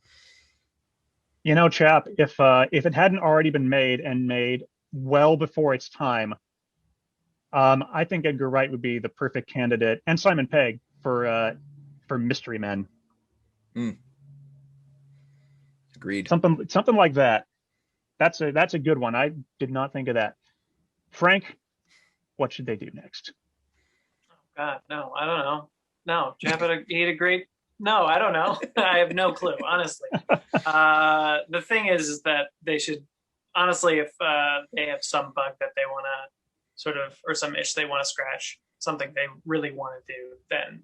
Chap, if it hadn't already been made well before its time, I think Edgar Wright would be the perfect candidate, and Simon Pegg for Mystery Men. Agreed. Something like that. That's a good one. I did not think of that. Frank, what should they do next? God, no, I don't know. No, Jabba ate a great. No, I don't know. I have no clue, honestly. The thing is that they should, honestly, if they have some bug that they want to sort of, or some itch they want to scratch, something they really want to do, then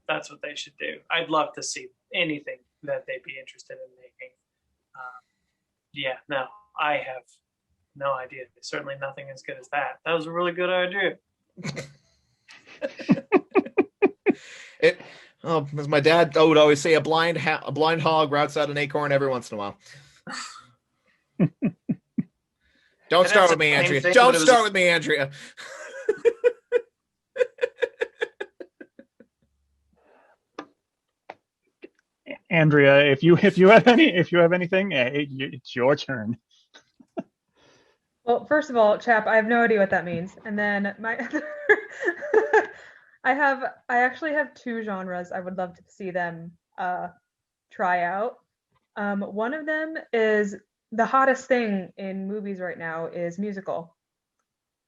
that's what they should do. I'd love to see anything that they'd be interested in making. Yeah, no, I have no idea. Certainly nothing as good as that. That was a really good idea. As my dad would always say, a blind hog routes out an acorn every once in a while. Don't start with me, Andrea. Don't start with me, Andrea. Andrea, if you have anything, it's your turn. Well, first of all, chap, I have no idea what that means. And then I actually have two genres I would love to see them try out. One of them is the hottest thing in movies right now is musical.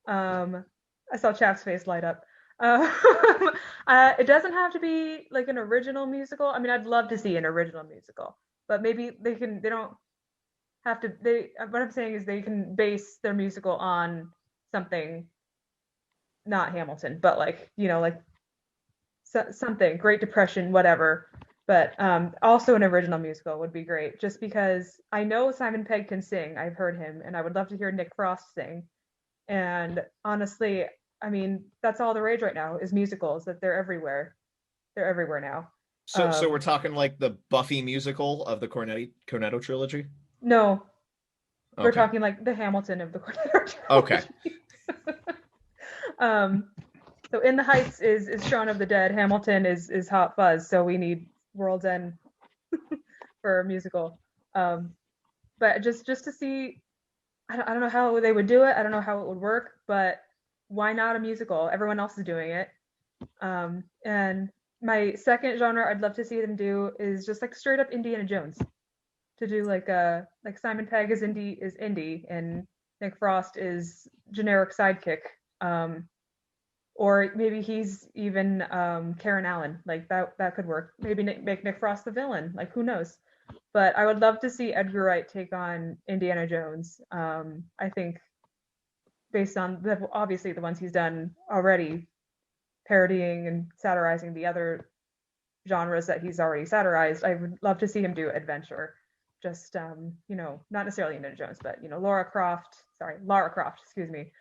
I saw Chap's face light up. It doesn't have to be like an original musical. I mean, I'd love to see an original musical, but maybe they don't have to. What I'm saying is they can base their musical on something, not Hamilton, but like, like something, Great Depression, whatever. But also an original musical would be great, just because I know Simon Pegg can sing. I've heard him, and I would love to hear Nick Frost sing. And honestly, I mean, that's all the rage right now is musicals, that they're everywhere. They're everywhere now. So we're talking like the Buffy musical of the Cornetto Trilogy? No. Okay. We're talking like the Hamilton of the Cornetto Trilogy. Okay. So In the Heights is Shaun of the Dead. Hamilton is Hot Fuzz. So we need World's End for a musical. But just to see, I don't know how they would do it. I don't know how it would work, but why not a musical? Everyone else is doing it. And my second genre I'd love to see them do is just like straight up Indiana Jones. To do like Simon Pegg is Indy and Nick Frost is generic sidekick. Or maybe he's even Karen Allen. Like that could work. Maybe make Nick Frost the villain. Like, who knows? But I would love to see Edgar Wright take on Indiana Jones. I think based on obviously the ones he's done already, parodying and satirizing the other genres that he's already satirized, I would love to see him do adventure. Just not necessarily Indiana Jones, but Lara Croft, excuse me.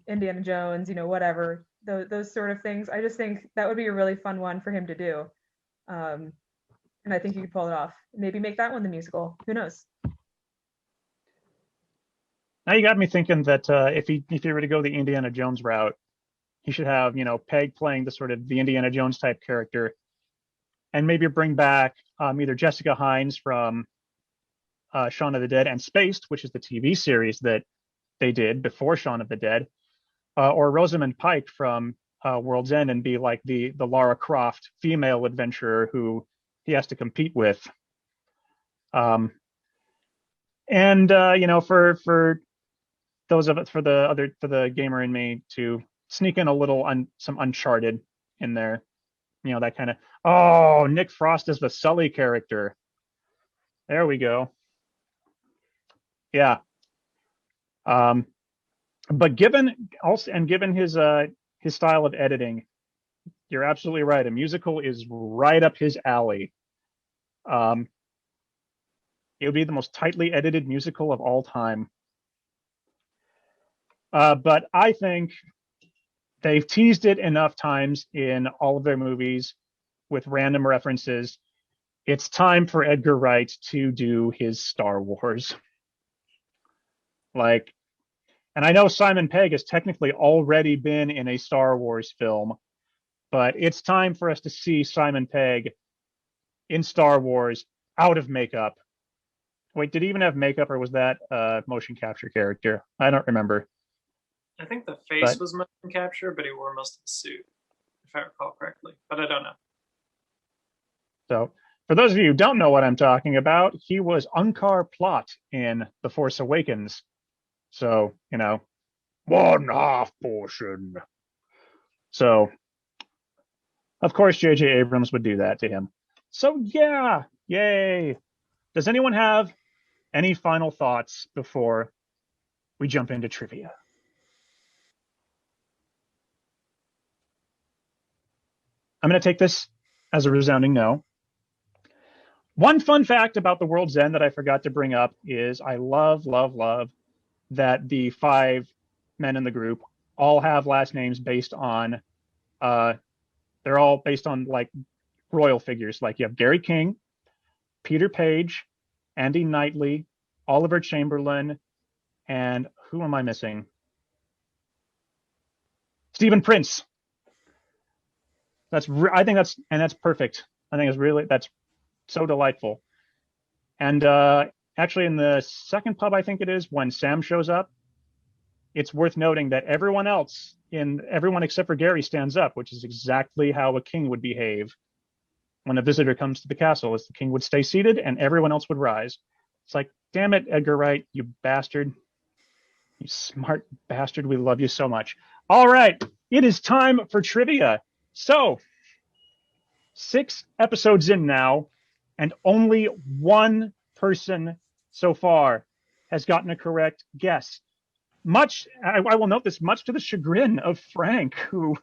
Indiana Jones, whatever, those sort of things. I just think that would be a really fun one for him to do. And I think he could pull it off. Maybe make that one the musical. Who knows? Now you got me thinking that if he were to go the Indiana Jones route, he should have, Pegg playing the sort of the Indiana Jones type character, and maybe bring back either Jessica Hines from Shaun of the Dead and Spaced, which is the TV series that they did before Shaun of the Dead, or Rosamund Pike from World's End, and be like the Lara Croft female adventurer who he has to compete with. For the gamer in me to sneak in a little some Uncharted in there, that kind of, Nick Frost is the Sully character. There we go. Yeah. But given his style of editing, you're absolutely right. A musical is right up his alley. It would be the most tightly edited musical of all time. But I think they've teased it enough times in all of their movies with random references. It's time for Edgar Wright to do his Star Wars. And I know Simon Pegg has technically already been in a Star Wars film, but it's time for us to see Simon Pegg in Star Wars out of makeup. Wait, did he even have makeup, or was that a motion capture character? I don't remember. I think the face was motion capture, but he wore most of the suit, if I recall correctly. But I don't know. So, For those of you who don't know what I'm talking about, he was Unkar Plot in The Force Awakens. So, one half portion. So, of course, J.J. Abrams would do that to him. So, yeah, yay. Does anyone have any final thoughts before we jump into trivia? I'm going to take this as a resounding no. One fun fact about The World's End that I forgot to bring up is I love that the 5 men in the group all have last names based on, they're all based on like royal figures. Like you have Gary King, Peter Page, Andy Knightley, Oliver Chamberlain, and who am I missing? Stephen Prince. I think that's perfect. I think that's so delightful. And actually, in the second pub, I think it is, when Sam shows up, it's worth noting that everyone except for Gary stands up, which is exactly how a king would behave when a visitor comes to the castle. Is the king would stay seated and everyone else would rise. It's like, damn it, Edgar Wright, you bastard. You smart bastard. We love you so much. All right, it is time for trivia. So, 6 episodes in now, and only one person so far has gotten a correct guess. I will note this, much to the chagrin of Frank, who,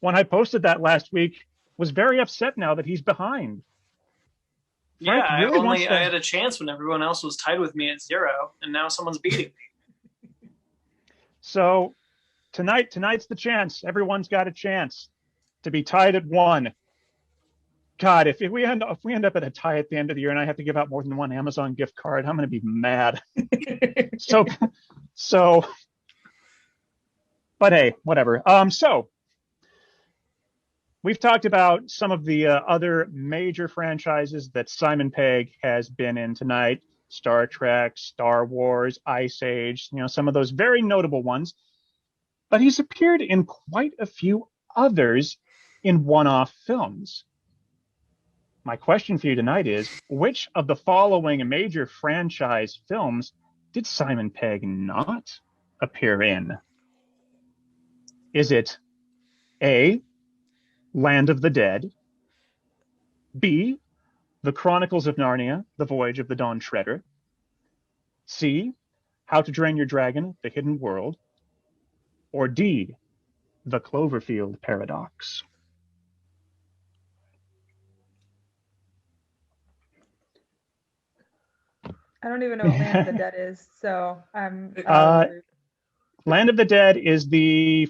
when I posted that last week, was very upset now that he's behind. Frank really I had a chance when everyone else was tied with me at 0, and now someone's beating me. So tonight's the chance. Everyone's got a chance to be tied at 1. God, if we end up at a tie at the end of the year and I have to give out more than one Amazon gift card, I'm going to be mad. So, but hey, whatever. So we've talked about some of the other major franchises that Simon Pegg has been in tonight: Star Trek, Star Wars, Ice Age, some of those very notable ones. But he's appeared in quite a few others in one-off films. My question for you tonight is, which of the following major franchise films did Simon Pegg not appear in? Is it A, Land of the Dead, B, The Chronicles of Narnia, The Voyage of the Dawn Treader, C, How to Train Your Dragon, The Hidden World, or D, The Cloverfield Paradox? I don't even know what Land of the Dead is, so I'm. Land of the Dead is the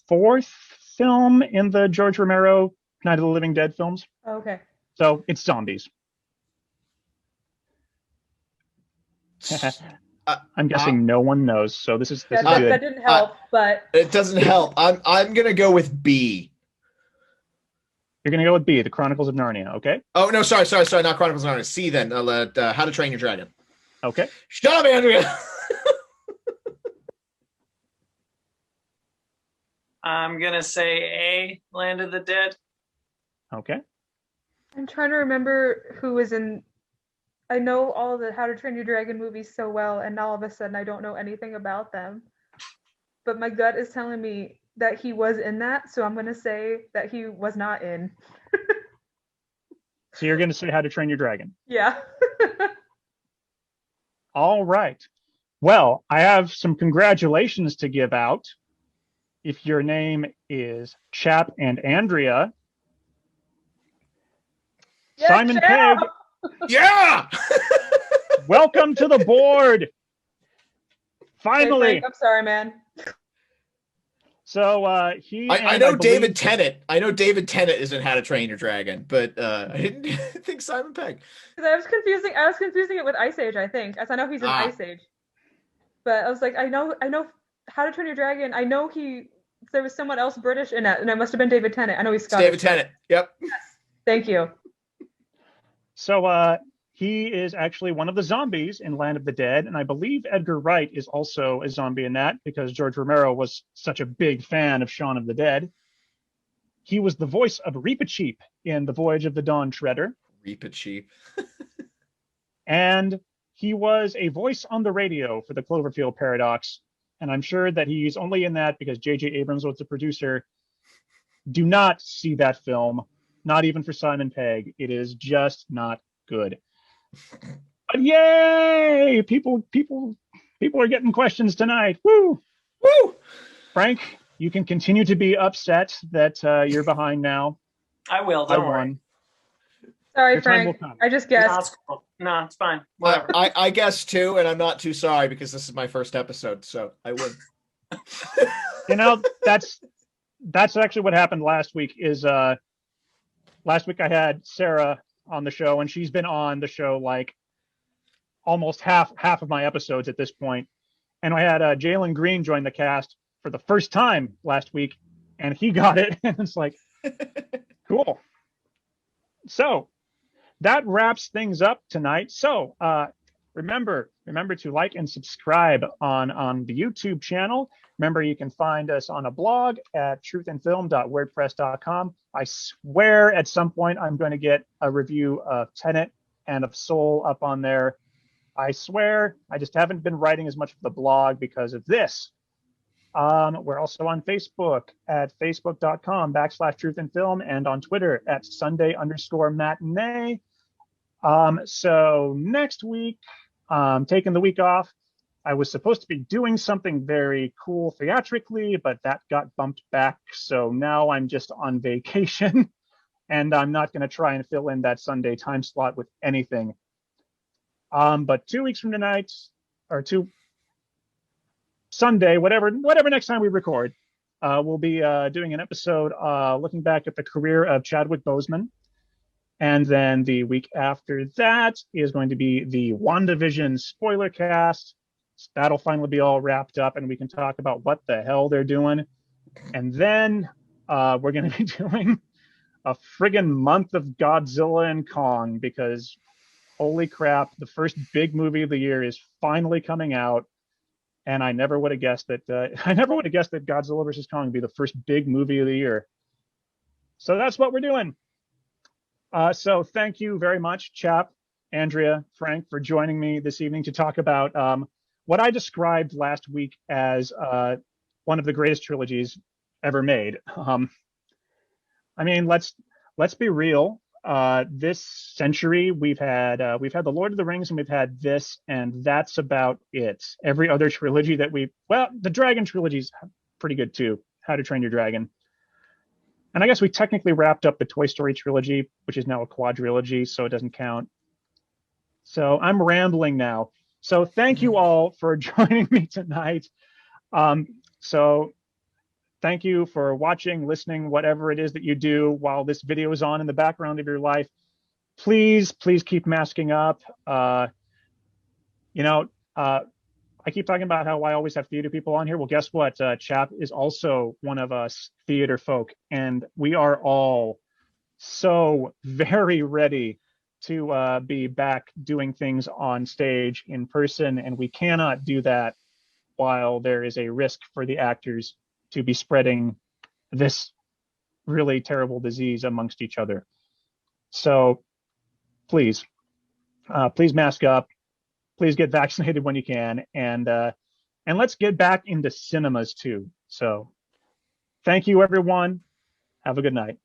4th film in the George Romero Night of the Living Dead films. Oh, okay. So it's zombies. I'm guessing no one knows. So this is good. That didn't help, but it doesn't help. I'm gonna go with B. You're gonna go with B, The Chronicles of Narnia. Okay. Oh no, sorry, not Chronicles of Narnia. C then. How to Train Your Dragon. Okay. Shut up, Andrea. I'm going to say A, Land of the Dead. Okay. I'm trying to remember who was in. I know all the How to Train Your Dragon movies so well, and all of a sudden I don't know anything about them. But my gut is telling me that he was in that, so I'm going to say that he was not in. So you're going to say How to Train Your Dragon? Yeah. All right. Well, I have some congratulations to give out. If your name is Chap and Andrea, Yeah, Simon Chap! Pegg, Yeah. welcome to the board. Finally. Hey, Frank, I'm sorry, man. So I know David Tennant. I know David Tennant is in How to Train Your Dragon, but I didn't think Simon Pegg. I was confusing it with Ice Age, I think. As I know he's in Ice Age. But I was like, I know How to Train Your Dragon. I know there was someone else British in it, and it must have been David Tennant. I know he's Scottish. David Tennant. Yep. Yes. Thank you. So he is actually one of the zombies in Land of the Dead, and I believe Edgar Wright is also a zombie in that because George Romero was such a big fan of Shaun of the Dead. He was the voice of Reepicheep in The Voyage of the Dawn Treader. Reap it cheap. And he was a voice on the radio for the Cloverfield Paradox. And I'm sure that he's only in that because J.J. Abrams was the producer. Do not see that film, not even for Simon Pegg. It is just not good. But yay! People are getting questions tonight. Woo! Woo! Frank, you can continue to be upset that you're behind now. I will. Don't worry. Sorry, Your time will Frank. come. I just No, guessed. it's cool. No, it's fine. Whatever. I guess too, and I'm not too sorry because this is my first episode, so I win. You know, that's actually what happened last week. Last week I had Sarah on the show, and she's been on the show like almost half of my episodes at this point. And I had Jalen Green join the cast for the first time last week, and he got it. And it's like, cool. So that wraps things up tonight. So remember to like and subscribe on the YouTube channel. Remember, you can find us on a blog at truthandfilm.wordpress.com. I swear at some point I'm going to get a review of Tenet and of Soul up on there. I swear. I just haven't been writing as much for the blog because of this. We're also on Facebook at facebook.com/truthandfilm and on Twitter at Sunday_matinee. So next week, taking the week off. I was supposed to be doing something very cool theatrically, but that got bumped back. So now I'm just on vacation and I'm not going to try and fill in that Sunday time slot with anything. But 2 weeks from tonight, or Sunday, whatever next time we record, we'll be doing an episode looking back at the career of Chadwick Boseman. And then the week after that is going to be the WandaVision spoiler cast. That'll finally be all wrapped up, and we can talk about what the hell they're doing. And then we're going to be doing a friggin' month of Godzilla and Kong, because holy crap, the first big movie of the year is finally coming out. And I never would have guessed that Godzilla versus Kong would be the first big movie of the year. So that's what we're doing. So thank you very much, Chap, Andrea, Frank, for joining me this evening to talk about what I described last week as one of the greatest trilogies ever made. I mean, let's be real. This century, we've had the Lord of the Rings, and we've had this, and that's about it. Every other trilogy that the Dragon trilogy's pretty good too. How to Train Your Dragon. And I guess we technically wrapped up the Toy Story trilogy, which is now a quadrilogy, so it doesn't count. So I'm rambling now. So thank you all for joining me tonight. So thank you for watching, listening, whatever it is that you do while this video is on in the background of your life. Please keep masking up. I keep talking about how I always have theater people on here. Well, guess what? Chap is also one of us theater folk, and we are all so very ready to be back doing things on stage in person, and we cannot do that while there is a risk for the actors to be spreading this really terrible disease amongst each other. So please mask up. Please get vaccinated when you can, and let's get back into cinemas too. So thank you, everyone. Have a good night.